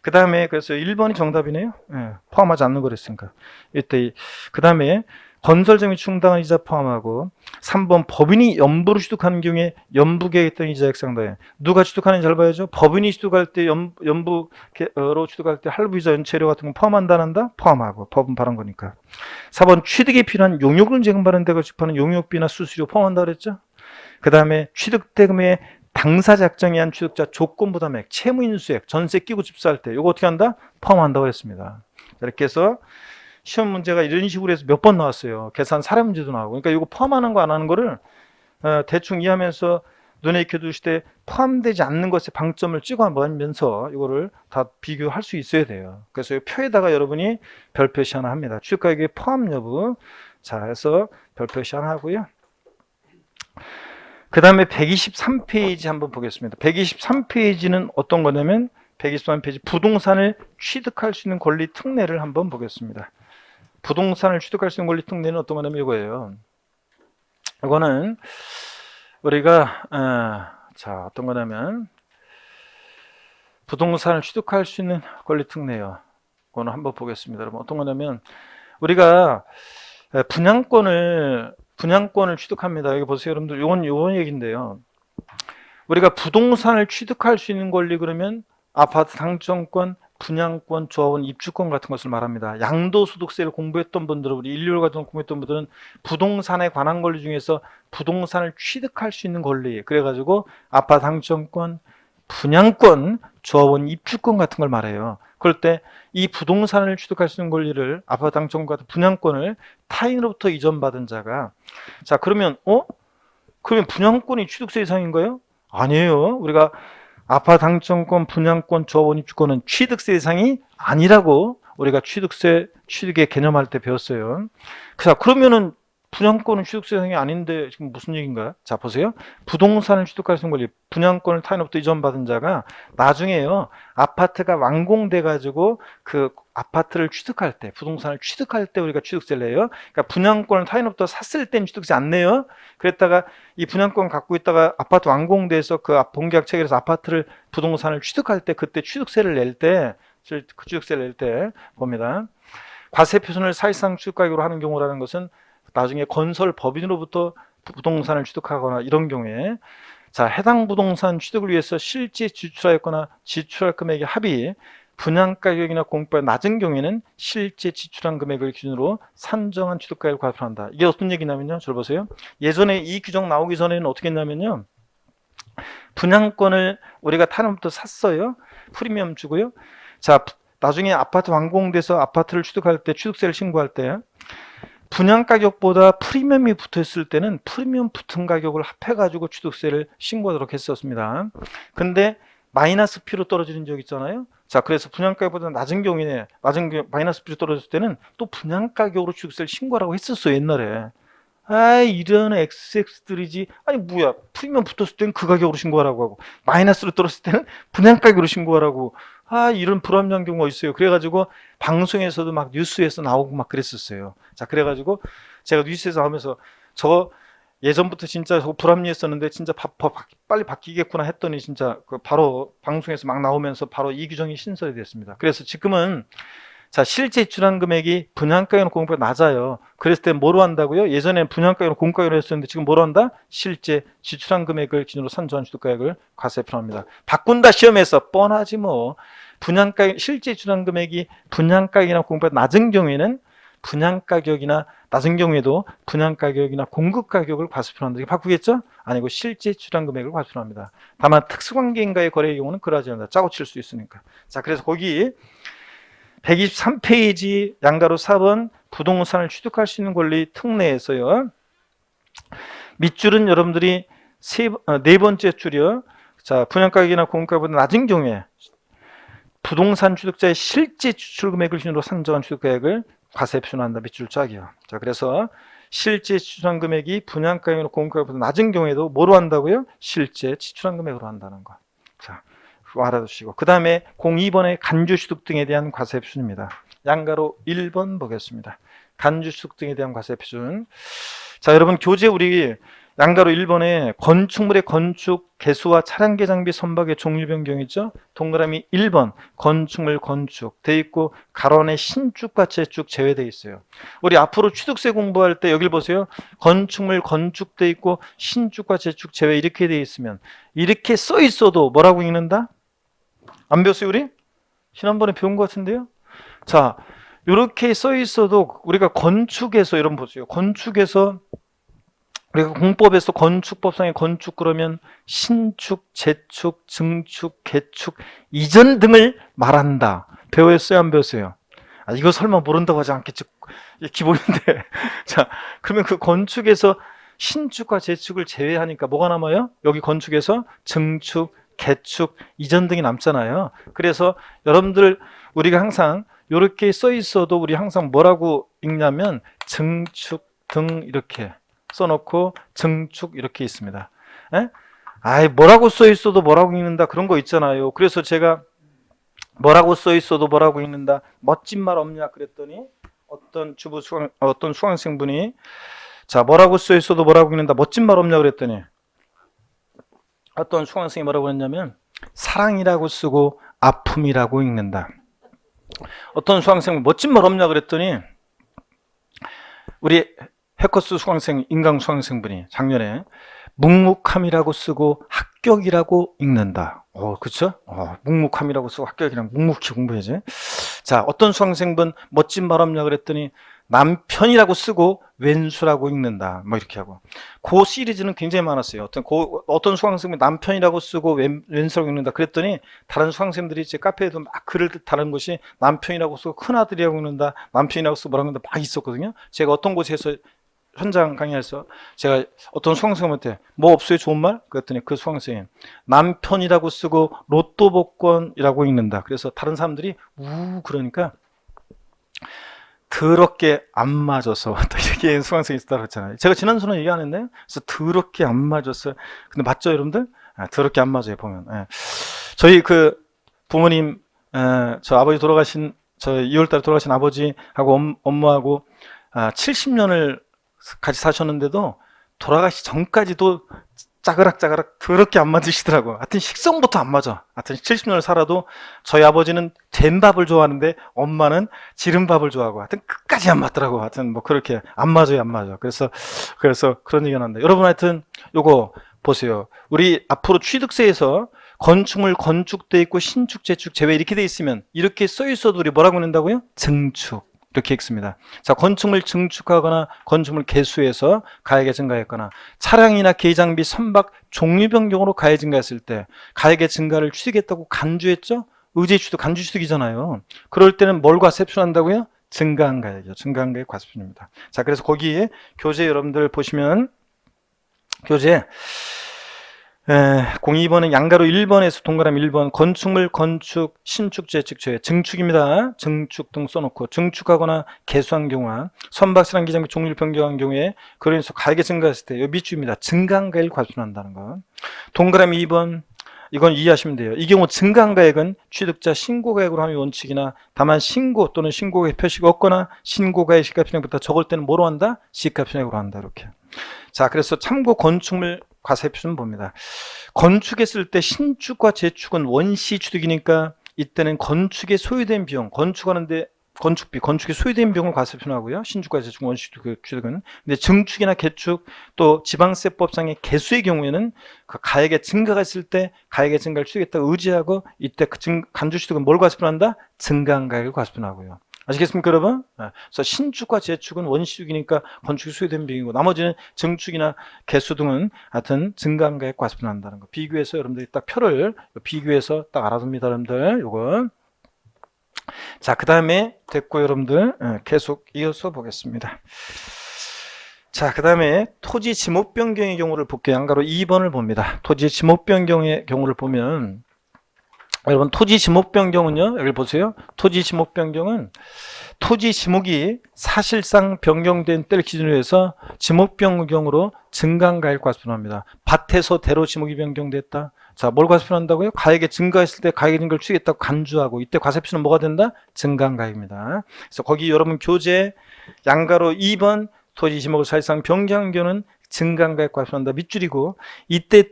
그 다음에 그래서 1번이 정답이네요. 예, 포함하지 않는 거랬으니까. 이때 그 다음에 건설점이 충당한 이자 포함하고 3번 법인이 연부로 취득하는 경우에 연부계획 또는 이자액 상당해. 누가 취득하는지 잘 봐야죠. 법인이 취득할 때 연부로 취득할 때 할부이자 연체료 같은 거 포함한다 안 한다? 포함하고 법은 바른 거니까. 4번 취득에 필요한 용역을 제공받는 데가 집하는 용역비나 수수료 포함한다 그랬죠. 그 다음에 취득대금의 당사자 약정에 한 취득자 조건부담액, 채무인수액, 전세 끼고 집사할 때 이거 어떻게 한다? 포함한다고 했습니다. 이렇게 해서 시험 문제가 이런 식으로 해서 몇 번 나왔어요. 계산 사례 문제도 나오고. 그러니까 이거 포함하는 거 안 하는 거를 대충 이해하면서 눈에 익혀두실 때 포함되지 않는 것에 방점을 찍어보면서 이거를 다 비교할 수 있어야 돼요. 그래서 이 표에다가 여러분이 별표시 하나 합니다. 취득가격의 포함 여부. 자, 해서 별표시 하나 하고요. 그 다음에 123페이지 한번 보겠습니다. 123페이지는 어떤 거냐면 123페이지 부동산을 취득할 수 있는 권리 특례를 한번 보겠습니다. 부동산을 취득할 수 있는 권리 특례는 어떤 거냐면 이거예요. 이거는 우리가 자 어떤 거냐면 부동산을 취득할 수 있는 권리 특례요. 이거는 한번 보겠습니다. 여러분 어떤 거냐면 우리가 분양권을 취득합니다. 여기 보세요, 여러분들. 요건 얘기인데요. 우리가 부동산을 취득할 수 있는 권리 그러면 아파트 당첨권, 분양권, 조합원 입주권 같은 것을 말합니다. 양도소득세를 공부했던 분들, 우리 일률 같은 거 공부했던 분들은 부동산에 관한 권리 중에서 부동산을 취득할 수 있는 권리, 그래가지고 아파트 당첨권, 분양권, 조합원 입주권 같은 걸 말해요. 그럴 때 이 부동산을 취득할 수 있는 권리를 아파트 당첨권 같은 분양권을 타인으로부터 이전받은 자가 자 그러면 그러면 분양권이 취득세 대상인가요? 아니에요. 우리가 아파트 당첨권, 분양권, 조합원 입주권은 취득세 대상이 아니라고 우리가 취득의 개념할 때 배웠어요. 자, 그러면은 분양권은 취득세 대상이 아닌데 지금 무슨 얘기인가요? 자, 보세요. 부동산을 취득할 수 있는 권리, 분양권을 타인으로부터 이전받은 자가 나중에요. 아파트가 완공돼 가지고 그 아파트를 취득할 때, 부동산을 취득할 때 우리가 취득세를 내요. 그러니까 분양권을 타인으로부터 샀을 때는 취득세 안 내요. 그랬다가 이 분양권 갖고 있다가 아파트 완공돼서 그 본계약 체결해서 아파트를 부동산을 취득할 때 그때 취득세를 낼 때 봅니다. 과세 표준을 사실상 취득가격으로 하는 경우라는 것은 나중에 건설 법인으로부터 부동산을 취득하거나 이런 경우에 자 해당 부동산 취득을 위해서 실제 지출하였거나 지출할 금액의 합이 분양가격이나 공급가가 낮은 경우에는 실제 지출한 금액을 기준으로 산정한 취득가격을 과세한다. 이게 어떤 얘기냐면요. 잘 보세요. 예전에 이 규정 나오기 전에는 어떻게 했냐면요. 분양권을 우리가 타인으로부터 샀어요. 프리미엄 주고요. 자 나중에 아파트 완공돼서 아파트를 취득할 때 취득세를 신고할 때 분양가격보다 프리미엄이 붙어있을 때는 프리미엄 붙은 가격을 합해가지고 취득세를 신고하도록 했었습니다. 근데 마이너스 P로 떨어지는 적 있잖아요. 자, 그래서 분양가격보다 낮은 경우에 마이너스 P로 떨어졌을 때는 또 분양가격으로 취득세를 신고하라고 했었어요, 옛날에. 이런 XX들이지. 아니, 뭐야. 프리미엄 붙었을 때는 그 가격으로 신고하라고 하고, 마이너스로 떨어졌을 때는 분양가격으로 신고하라고. 이런 불합리한 경우가 있어요. 그래가지고 방송에서도 막 뉴스에서 나오고 막 그랬었어요. 자, 그래가지고 제가 뉴스에서 나오면서 저거 예전부터 진짜 저거 불합리했었는데 진짜 빨리 바뀌겠구나 했더니 진짜 바로 방송에서 막 나오면서 바로 이 규정이 신설이 됐습니다. 그래서 지금은 자 실제 지출한 금액이 분양가격으로 공급가가 낮아요. 그랬을 때 뭐로 한다고요? 예전에는 분양가격으로 공급가격으로 했었는데 지금 뭐로 한다? 실제 지출한 금액을 기준으로 산정한 취득가격을 과세표로 합니다. 바꾼다 시험에서 뻔하지 뭐. 분양가격 실제 지출한 금액이 분양가격이나 공급가가 낮은 경우에는 분양가격이나 낮은 경우에도 분양가격이나 공급가격을 과세표로 한다. 이게 바꾸겠죠? 아니고 실제 지출한 금액을 과세표로 합니다. 다만 특수관계인과의 거래의 경우는 그러지 않는다. 짜고 칠 수 있으니까. 자, 그래서 거기 123페이지 양가로 4번 부동산을 취득할 수 있는 권리 특례에서요. 밑줄은 여러분들이 네 번째 줄이요. 자, 분양가격이나 공급가격보다 낮은 경우에 부동산 취득자의 실제 지출 금액을 기준으로 산정한 취득가액을 과세 표준한다. 밑줄 짜기요. 자, 그래서 실제 지출한 금액이 분양가격이나 공급가격보다 낮은 경우에도 뭐로 한다고요? 실제 지출한 금액으로 한다는 거. 자, 그거 알아두시고 그 다음에 02번의 간주취득 등에 대한 과세 표준입니다. 양가로 1번 보겠습니다. 간주취득 등에 대한 과세 표준. 자, 여러분 교재 우리 양가로 1번에 건축물의 건축, 개수와 차량계 장비 선박의 종류 변경 있죠? 동그라미 1번 건축물 건축 돼 있고 가로안에 신축과 재축 제외돼 있어요. 우리 앞으로 취득세 공부할 때 여길 보세요. 건축물 건축 돼 있고 신축과 재축 제외 이렇게 돼 있으면 이렇게 써 있어도 뭐라고 읽는다? 안 배웠어요 우리? 지난번에 배운 것 같은데요? 자, 이렇게 써 있어도 우리가 건축에서 여러분 보세요. 건축에서 우리가 공법에서 건축법상의 건축 그러면 신축, 재축, 증축, 개축, 이전 등을 말한다. 배웠어요? 안 배웠어요? 아, 이거 설마 모른다고 하지 않겠지? 기본인데. 자, 그러면 그 건축에서 신축과 재축을 제외하니까 뭐가 남아요? 여기 건축에서 증축, 개축, 이전 등이 남잖아요. 그래서 여러분들 우리가 항상 이렇게 써 있어도 우리 항상 뭐라고 읽냐면 증축 등 이렇게 써놓고 증축 이렇게 있습니다. 에? 아이 뭐라고 써 있어도 뭐라고 읽는다 그런 거 있잖아요. 그래서 제가 뭐라고 써 있어도 뭐라고 읽는다 멋진 말 없냐 그랬더니 어떤 수강생분이 자 뭐라고 써 있어도 뭐라고 읽는다 멋진 말 없냐 그랬더니 어떤 수강생이 뭐라고 했냐면 사랑이라고 쓰고 아픔이라고 읽는다. 어떤 수강생은 멋진 말 없냐 그랬더니 우리 해커스 수강생, 인강 수강생분이 작년에 묵묵함이라고 쓰고 합격이라고 읽는다. 그쵸? 묵묵함이라고 쓰고 합격이랑 묵묵히 공부해야지. 자, 어떤 수강생분 멋진 말 없냐 그랬더니 남편이라고 쓰고 왼수라고 읽는다. 뭐 이렇게 하고. 그 시리즈는 굉장히 많았어요. 어떤 수강생분이 남편이라고 쓰고 왼수라고 읽는다. 그랬더니 다른 수강생들이 제 카페에도 막 글을 다른 것이 남편이라고 쓰고 큰아들이라고 읽는다. 남편이라고 쓰고 뭐라고 읽는다. 막 있었거든요. 제가 어떤 곳에서 현장 강의에서 제가 어떤 수강생한테 뭐 없어요 좋은 말? 그랬더니 그 수강생이 남편이라고 쓰고 로또 복권이라고 읽는다. 그래서 다른 사람들이 그러니까 더럽게 안 맞아서 이렇게 수강생이 있다고 했잖아요. 제가 지난 수는 얘기 안 했나요? 그래서 더럽게 안 맞았어요. 근데 맞죠 여러분들? 더럽게 안 맞아요 보면. 저희 그 부모님 저 아버지 돌아가신 저 2월달에 돌아가신 아버지하고 엄마하고 70년을 같이 사셨는데도 돌아가시 전까지도 짜그락짜그락 더럽게 안 맞으시더라고. 하여튼 식성부터 안 맞아. 하여튼 70년을 살아도 저희 아버지는 된 밥을 좋아하는데 엄마는 지른 밥을 좋아하고 하여튼 끝까지 안 맞더라고. 하여튼 뭐 그렇게 안 맞아요, 안 맞아. 그래서 그런 얘기가 난다. 여러분 하여튼 요거 보세요. 우리 앞으로 취득세에서 건축물 건축돼 있고 신축, 재축, 제외 이렇게 돼 있으면 이렇게 써 있어도 우리 뭐라고 읽는다고요? 증축. 이렇게 읽습니다. 자, 건축물 증축하거나 건축물 개수에서 가액이 증가했거나 차량이나 계장비 선박 종류 변경으로 가액이 증가했을 때 가액의 증가를 취득했다고 간주했죠? 의제 취득, 간주 취득이잖아요. 그럴 때는 뭘 과세 표준한다고요? 증가한 가액이요. 증가한 가액 과세 표준입니다. 자, 그래서 거기에 교재 여러분들 보시면 교재 02번은 양가로 1번에서 동그라미 1번 건축물 건축 신축 재축 제외 증축입니다. 증축 등 써놓고 증축하거나 개수한 경우와 선박 차량 기장비 종류를 변경한 경우에 그로 인해서 가액이 증가했을 때 밑줄입니다. 증가한 가액을 과세한다는 거. 동그라미 2번 이건 이해하시면 돼요. 이 경우 증가한 가액은 취득자 신고가액으로 하는 원칙이나 다만 신고 또는 신고가액 표시가 없거나 신고가액 시가편액보다 적을 때는 뭐로 한다? 시가편액으로 한다. 이렇게. 자, 그래서 참고 건축물 과세 표준은 봅니다. 건축했을 때 신축과 재축은 원시 취득이니까 이때는 건축에 소요된 비용, 건축하는데 건축비, 건축에 소요된 비용을 과세 표준하고요. 신축과 재축 원시 취득은. 근데 증축이나 개축 또 지방세법상의 개수의 경우에는 그 가액의 증가가 있을 때 가액의 증가를 취득했다고 의지하고 이때 그 간주 취득은 뭘 과세 표준한다? 증가한 가액을 과세 표준하고요. 아시겠습니까 여러분? 그래서 신축과 재축은 원시축이니까 건축이 소요된 비용이고 나머지는 증축이나 개수 등은 하여튼 증가한 가액 과세 표준한다는 거. 비교해서 여러분들이 딱 표를 비교해서 딱 알아둡니다 여러분들. 요거. 자, 그 다음에 됐고 여러분들 계속 이어서 보겠습니다. 자, 그 다음에 토지 지목 변경의 경우를 볼게요. 양가로 2번을 봅니다. 토지 지목 변경의 경우를 보면 여러분 토지 지목 변경은요. 여기 보세요. 토지 지목 변경은 토지 지목이 사실상 변경된 때를 기준으로 해서 지목 변경으로 증가가액을 과세표합니다. 밭에서 대로 지목이 변경됐다. 자, 뭘 과세표한다고요? 가액이 증가했을 때 가액의 증가를 추겠다고 간주하고 이때 과세표는 뭐가 된다? 증가가액입니다. 그래서 거기 여러분 교재 양가로 2번 토지 지목을 사실상 변경한 경우는 증가가액 과세표한다 밑줄이고 이때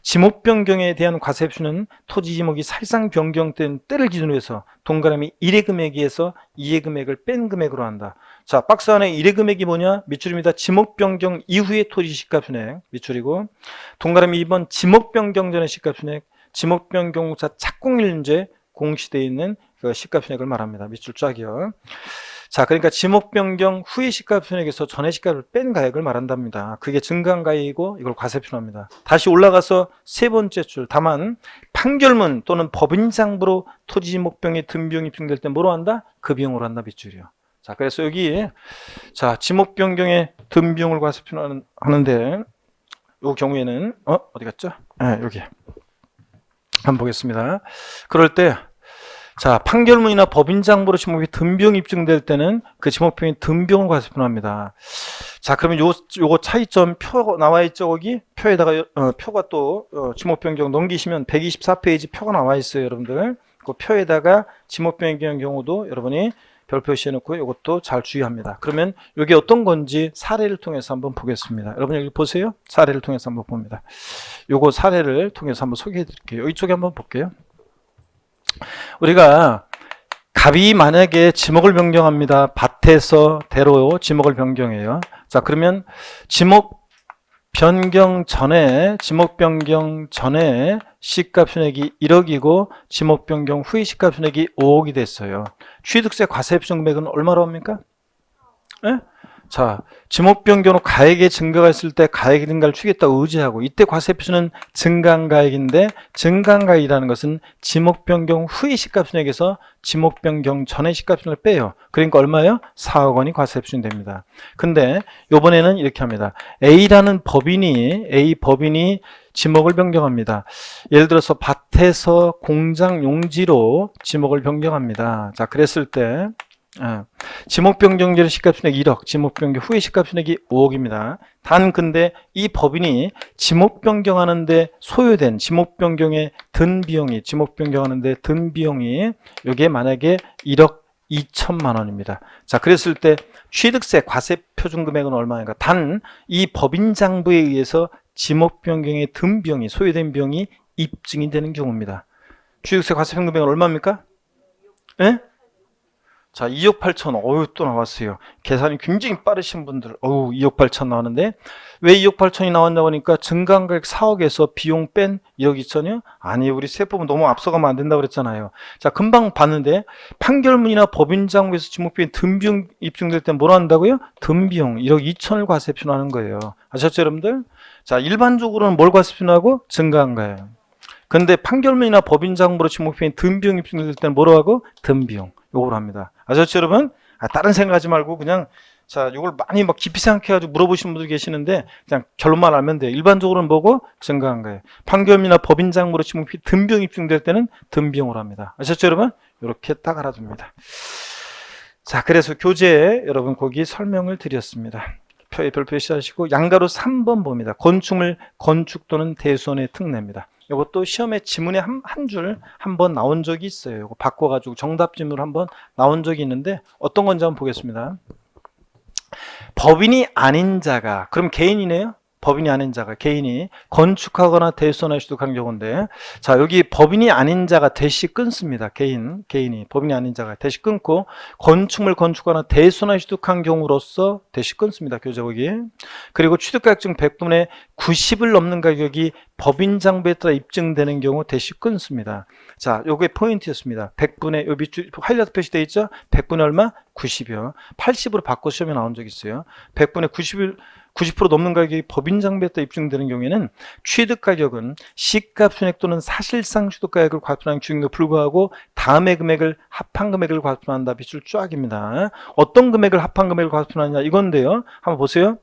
지목 변경에 대한 과세표는 토지 지목이 사실상 변경된 때를 기준으로 해서 동그라미 1의 금액에서 2의 금액을 뺀 금액으로 한다. 자, 박스 안에 1의 금액이 뭐냐? 밑줄입니다. 지목 변경 이후의 토지 시가순액 밑줄이고 동그라미 2번 지목 변경 전의 시가순액 지목 변경사 착공일제 공시되어 있는 그 시가순액을 말합니다. 밑줄 쫙이요. 자, 그러니까 지목 변경 후의 시가순액에서 전의 시가를 뺀 가액을 말한답니다. 그게 증가가액이고 이걸 과세표합니다. 다시 올라가서 세 번째 줄. 다만 판결문 또는 법인장부로 토지 지목 변경의 든 비용이 입증될 때 뭐로 한다? 그 비용으로 한다 밑줄이요. 자, 그래서 여기 자 지목 변경의 든 비용을 과세표하는데 이 경우에는 어디 갔죠? 네, 여기 한번 보겠습니다. 그럴 때 자, 판결문이나 법인장부로 지목이 든 비용이 입증될 때는 그 지목비용이 든 비용을 과세표합니다. 자, 그러면 요거 차이점 표 나와 있죠, 거기? 표에다가 표가 또 지목 변경 넘기시면 124페이지 표가 나와 있어요, 여러분들. 그 표에다가 지목 변경의 경우도 여러분이 별 표시해 놓고 이것도 잘 주의합니다. 그러면 이게 어떤 건지 사례를 통해서 한번 보겠습니다. 여러분 여기 보세요. 사례를 통해서 한번 봅니다. 요거 사례를 통해서 한번 소개해 드릴게요. 이쪽에 한번 볼게요. 우리가 갑이 만약에 지목을 변경합니다. 밭에서 대로 지목을 변경해요. 자, 그러면 지목 변경 전에 시가순액이 1억이고 지목 변경 후의 시가순액이 5억이 됐어요. 취득세 과세표준 금액은 얼마로 합니까? 네? 자, 지목 변경 후 가액의 증가가 있을 때 가액의 증가를 추겠다고 의지하고 이때 과세표준은 증가가액인데 증가가액이라는 것은 지목 변경 후의 시가순액에서 지목 변경 전의 시가순액을 빼요. 그러니까 얼마예요? 4억 원이 과세표준이 됩니다. 근데 이번에는 이렇게 합니다. A 법인이 지목을 변경합니다. 예를 들어서 밭에서 공장 용지로 지목을 변경합니다. 자, 그랬을 때 지목 변경전 시가순액 1억, 지목 변경 후의 시가순액이 5억입니다. 단 근데 이 법인이 지목 변경하는데 소요된 지목 변경에 든 비용이 이게 만약에 1억 2천만 원입니다. 자, 그랬을 때 취득세 과세표준 금액은 얼마인가? 단 이 법인장부에 의해서 지목 변경에 든 비용이 소요된 비용이 입증이 되는 경우입니다. 취득세 과세표준 금액은 얼마입니까? 예? 자, 2억 8천, 또 나왔어요. 계산이 굉장히 빠르신 분들, 2억 8천 나왔는데, 왜 2억 8천이 나왔냐고 하니까 증가가액 4억에서 비용 뺀 2억 2천이요? 아니, 우리 세법은 너무 앞서가면 안 된다고 그랬잖아요. 자, 금방 봤는데, 판결문이나 법인장부에서 지목비용 든 비용 입증될 때 뭐라 한다고요? 든 비용, 1억 2천을 과세표하는 거예요. 아셨죠, 여러분들? 자, 일반적으로는 뭘 과세표하고? 증가한가예요. 근데 판결문이나 법인장부로 지목비용 든 비용 입증될 때는 뭐라고 하고? 든 비용. 요걸 합니다. 아셨죠, 여러분? 다른 생각하지 말고 그냥 자, 요걸 많이 막 깊이 생각해가지고 물어보시는 분들 계시는데 그냥 결론만 알면 돼요. 일반적으로는 뭐고? 증가한 거예요. 판결이나 법인장부로 지목비 든 비용 입증될 때는 든 비용으로 합니다. 아셨죠, 여러분? 이렇게 딱 알아둡니다. 자, 그래서 교재에 여러분 거기 설명을 드렸습니다. 표에 별표 시하시고 양가로 3번 봅니다. 건축물 건축 또는 대손의 특례입니다. 이것도 시험에 지문에 한 줄 한 번 나온 적이 있어요. 이거 바꿔가지고 정답 지문으로 한번 나온 적이 있는데 어떤 건지 한번 보겠습니다. 법인이 아닌 자가, 그럼 개인이네요. 법인이 아닌 자가, 개인이 건축하거나 대손할 취득한 경우인데, 자, 여기 법인이 아닌 자가 대시 끊습니다. 개인이 법인이 아닌 자가 대시 끊고 건축물 건축하거나 대손할 취득한 경우로서 대시 끊습니다. 교재 거기. 그리고 취득가액 중 100분의 90을 넘는 가격이 법인장부에 따라 입증되는 경우 대시 끊습니다. 자, 요게 포인트였습니다. 100분의 요 밑줄 하이라이트 표시되어 있죠? 100분의 얼마? 90이요. 80으로 바꿔 시험에 나온 적이 있어요. 100분의 90% 넘는 가격이 법인장부에 따라 입증되는 경우에는 취득가격은 시가순액 또는 사실상 취득가액을 과세하는 주인도 불구하고 다음의 금액을 합한 금액을 과세한다. 밑줄 쫙입니다. 어떤 금액을 합한 금액을 과세하느냐 이건데요. 한번 보세요.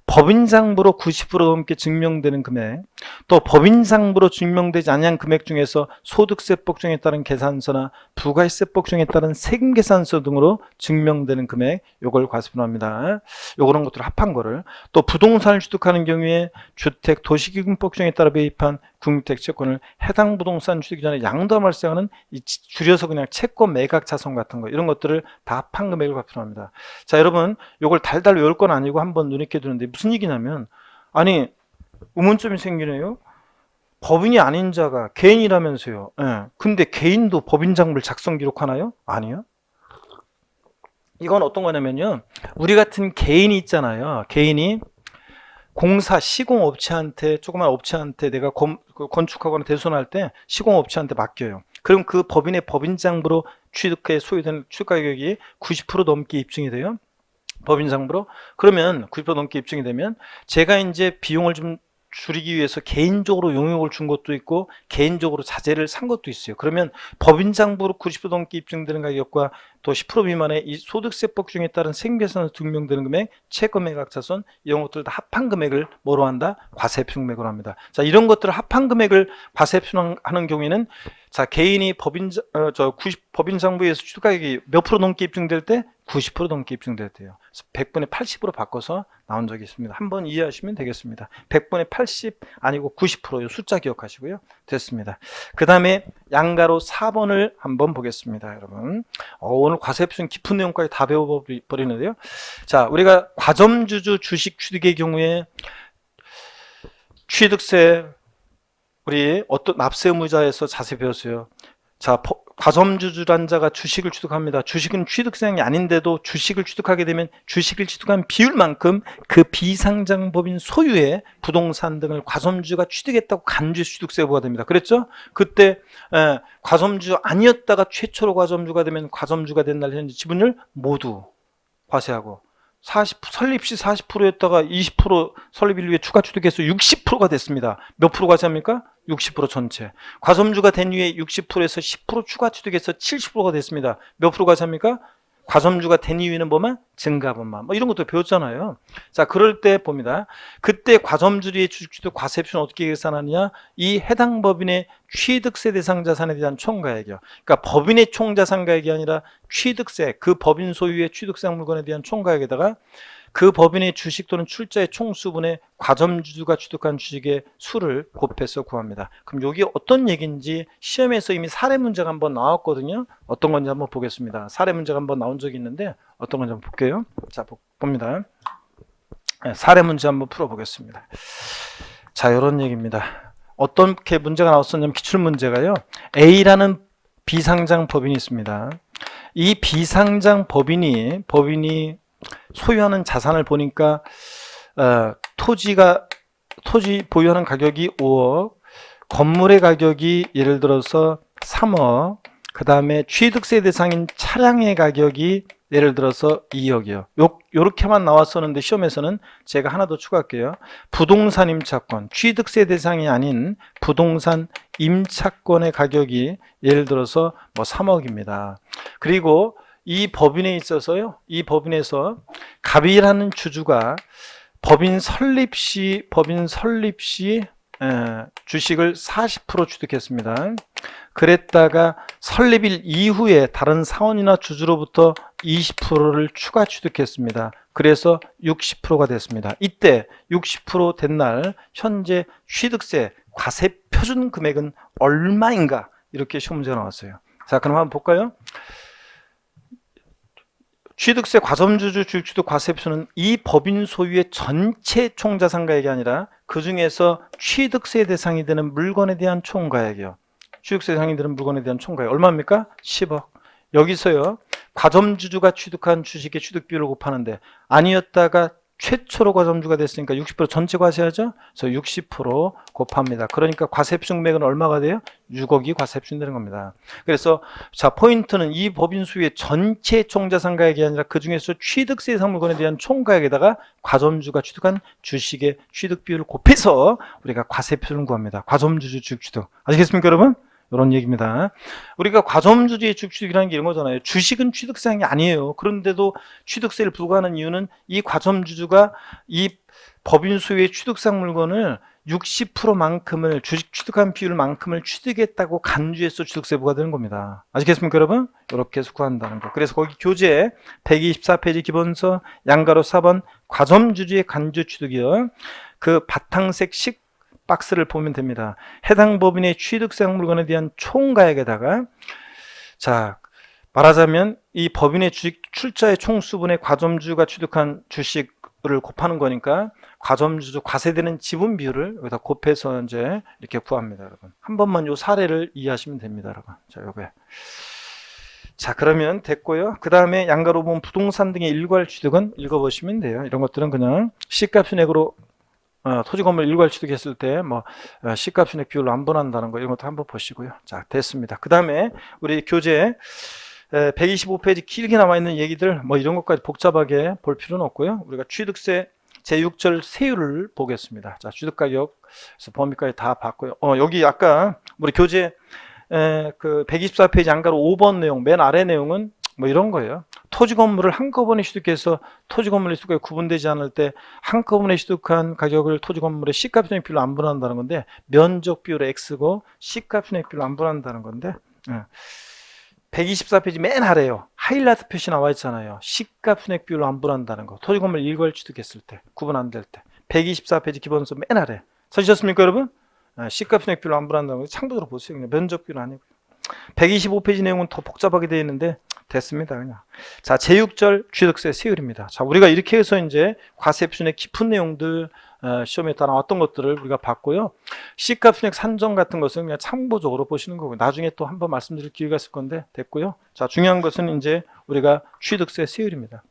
법인장부로 90% 넘게 증명되는 금액, 또 법인장부로 증명되지 않은 금액 중에서 소득세법 중에 따른 계산서나 부가세법 중에 따른 세금계산서 등으로 증명되는 금액, 요걸 과세표합니다. 요런 것들을 합한 거를. 또 부동산을 취득하는 경우에 주택 도시기금법 중에 따라 배입한 국민주택 채권을 해당 부동산 취득 전에 양도가 발생하는, 줄여서 그냥 채권 매각 자산 같은 거, 이런 것들을 다 합한 금액을 과세표합니다. 자, 여러분 요걸 달달 외울 건 아니고 한번 눈에 익게 두는데 무슨 얘기냐면, 아니 의문점이 생기네요. 법인이 아닌 자가 개인이라면서요. 예. 근데 개인도 법인장부를 작성 기록하나요? 아니요. 이건 어떤 거냐면요, 우리 같은 개인이 있잖아요. 개인이 공사 시공업체한테, 조그만 업체한테 내가 건축하거나 대손할 때 시공업체한테 맡겨요. 그럼 그 법인의 법인장부로 취득해 소유된 취득가격이 90% 넘게 입증이 돼요. 법인장부로. 그러면 90% 넘게 입증이 되면 제가 이제 비용을 좀 줄이기 위해서 개인적으로 용역을 준 것도 있고 개인적으로 자재를 산 것도 있어요. 그러면 법인장부로 90% 넘게 입증되는 가격과 또 10% 미만의 이 소득세법 중에 따른 세금계산서 증명되는 금액, 채권 매각 자손, 이런 것들 다 합한 금액을 뭐로 한다? 과세표준금액으로 합니다. 자, 이런 것들을 합한 금액을 과세표준하는 경우에는, 자, 개인이 법인장부에서 취득가격이 몇 프로 넘게 입증될 때? 90% 넘게 입증될 때요. 100분의 80으로 바꿔서 나온 적이 있습니다. 한번 이해하시면 되겠습니다. 100분의 80 아니고 90%요. 숫자 기억하시고요. 됐습니다. 그 다음에 양가로 4번을 한번 보겠습니다. 여러분, 오늘 과세표준 깊은 내용까지 다 배워버리는데요. 자, 우리가 과점주주 주식 취득의 경우에 취득세, 우리 어떤 납세 의무자에서 자세히 배웠어요. 자, 과점주주란 자가 주식을 취득합니다. 주식은 취득세량이 아닌데도 주식을 취득하게 되면 주식을 취득한 비율만큼 그 비상장법인 소유의 부동산 등을 과점주주가 취득했다고 간주해서 취득세 부과가 됩니다. 그랬죠? 그때 과점주주 아니었다가 최초로 과점주가 되면 과점주가 된 날 현재 지분율 모두 과세하고, 설립 시 40%였다가 20% 설립일 위해 추가 취득해서 60%가 됐습니다. 몇 프로 과세합니까? 60% 전체. 과점주가 된 이후에 60%에서 10% 추가 취득해서 70%가 됐습니다. 몇 프로 과세합니까? 과점주가 된 이유는 뭐만? 증가분만. 뭐 이런 것도 배웠잖아요. 자, 그럴 때 봅니다. 그때 과점주의 주식취득 과세표는 어떻게 계산하느냐? 이 해당 법인의 취득세 대상 자산에 대한 총가액이요. 그러니까 법인의 총자산가액이 아니라 취득세, 그 법인 소유의 취득세상 물건에 대한 총가액에다가 그 법인의 주식 또는 출자의 총수분의 과점주주가 취득한 주식의 수를 곱해서 구합니다. 그럼 여기 어떤 얘기인지 시험에서 이미 사례 문제가 한번 나왔거든요. 어떤 건지 한번 보겠습니다. 사례 문제가 한번 나온 적이 있는데 어떤 건지 한번 볼게요. 자, 봅니다. 사례 문제 한번 풀어보겠습니다. 자, 이런 얘기입니다. 어떻게 문제가 나왔었냐면, 기출문제가요, A라는 비상장 법인이 있습니다. 이 비상장 법인이 소유하는 자산을 보니까 토지 보유하는 가격이 5억, 건물의 가격이 예를 들어서 3억, 그 다음에 취득세 대상인 차량의 가격이 예를 들어서 2억이요. 요렇게만 나왔었는데 시험에서는 제가 하나 더 추가할게요. 부동산 임차권, 취득세 대상이 아닌 부동산 임차권의 가격이 예를 들어서 뭐 3억입니다. 그리고 이 법인에 있어서요, 이 법인에서 갑이라는 주주가 법인 설립 시 주식을 40% 취득했습니다. 그랬다가 설립일 이후에 다른 사원이나 주주로부터 20%를 추가 취득했습니다. 그래서 60%가 됐습니다. 이때 60% 된 날 현재 취득세 과세 표준 금액은 얼마인가? 이렇게 시험 문제가 나왔어요. 자, 그럼 한번 볼까요? 취득세 과점주주 주식취득 과세표는 이 법인 소유의 전체 총자산가액이 아니라 그 중에서 취득세 대상이 되는 물건에 대한 총가액이요. 취득세 대상이 되는 물건에 대한 총가액 얼마입니까? 10억. 여기서요, 과점주주가 취득한 주식의 취득비율을 곱하는데 아니었다가 최초로 과점주가 됐으니까 60% 전체 과세하죠? 그래서 60% 곱합니다. 그러니까 과세표준 금액은 얼마가 돼요? 6억이 과세표준 되는 겁니다. 그래서 자, 포인트는 이 법인 소유의 전체 총자산가액이 아니라 그 중에서 취득세 대상 물건에 대한 총가액에다가 과점주가 취득한 주식의 취득비율을 곱해서 우리가 과세표준을 구합니다. 과점주주 주식 취득. 아시겠습니까, 여러분? 이런 얘기입니다. 우리가 과점주주의 주식이라는 게 이런 거잖아요. 주식은 취득세이 아니에요. 그런데도 취득세를 부과하는 이유는 이 과점주주가 이 법인 소유의 취득상 물건을 60%만큼을 주식 취득한 비율만큼을 취득했다고 간주해서 취득세 부과되는 겁니다. 아시겠습니까, 여러분? 이렇게 해서 구한다는 거. 그래서 거기 교재 124페이지 기본서 양가로 4번 과점주주의 간주 취득이요. 그 바탕색 식 박스를 보면 됩니다. 해당 법인의 취득세상 물건에 대한 총가액에다가 자 말하자면 이 법인의 주식 출자의 총수분의 과점주가 취득한 주식을 곱하는 거니까 과점주주 과세되는 지분 비율을 여기다 곱해서 이제 이렇게 구합니다, 여러분. 한 번만 요 사례를 이해하시면 됩니다, 여러분. 자, 요게. 자, 그러면 됐고요. 그 다음에 양가로 본 부동산 등의 일괄 취득은 읽어보시면 돼요. 이런 것들은 그냥 시가 순액으로 토지 건물 일괄 취득했을 때 뭐 시가 순액 비율로 안 분한다는 거 이런 것도 한번 보시고요. 자, 됐습니다. 그 다음에 우리 교재 125페이지 길게 나와 있는 얘기들 뭐 이런 것까지 복잡하게 볼 필요는 없고요. 우리가 취득세 제6절 세율을 보겠습니다. 자, 취득가격 범위까지 다 봤고요. 여기 아까 우리 교재 그 124페이지 안가로 5번 내용 맨 아래 내용은 뭐 이런 거예요. 토지 건물을 한꺼번에 취득해서 토지 건물의 수가 구분되지 않을 때 한꺼번에 취득한 가격을 토지 건물의 시가 순액 비율로 안 분한다는 건데 면적 비율의 X고 시가 순액 비율로 안 분한다는 건데 124페이지 맨 아래요. 하이라이트 표시 나와 있잖아요. 시가 순액 비율로 안 분한다는 거. 토지 건물 일괄 취득했을 때 구분 안 될 때 124페이지 기본서 맨 아래 찾으셨습니까, 여러분? 시가 순액 비율로 안 분한다는 거 참고로 보세요. 그냥 면적 비율 아니고 125페이지 내용은 더 복잡하게 되어 있는데 됐습니다, 그냥. 자, 제6절 취득세 세율입니다. 자, 우리가 이렇게 해서 이제 과세표준의 깊은 내용들 시험에 따라 나왔던 것들을 우리가 봤고요. 시가 순액 산정 같은 것은 그냥 참고적으로 보시는 거고 나중에 또 한번 말씀드릴 기회가 있을 건데 됐고요. 자, 중요한 것은 이제 우리가 취득세 세율입니다.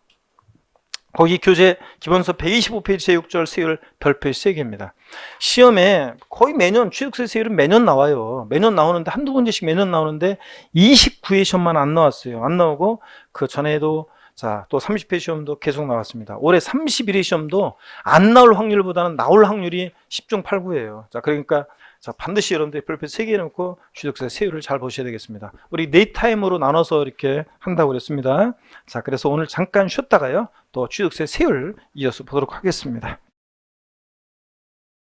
거기 교재 기본서 125페이지 제6절 세율 별표 3개입니다. 시험에 거의 매년 취득세 세율은 매년 나와요. 매년 나오는데 한두 문제씩 매년 나오는데 29회 시험만 안 나왔어요. 안 나오고 그 전에도 자, 또 30회 시험도 계속 나왔습니다. 올해 31회 시험도 안 나올 확률보다는 나올 확률이 10중 8구예요. 자, 그러니까 자, 반드시 여러분들이 별표 3개 놓고 취득세 세율을 잘 보셔야 되겠습니다. 우리 네타임으로 나눠서 이렇게 한다고 그랬습니다. 자, 그래서 오늘 잠깐 쉬었다가요. 또 취득세 세율 이어서 보도록 하겠습니다.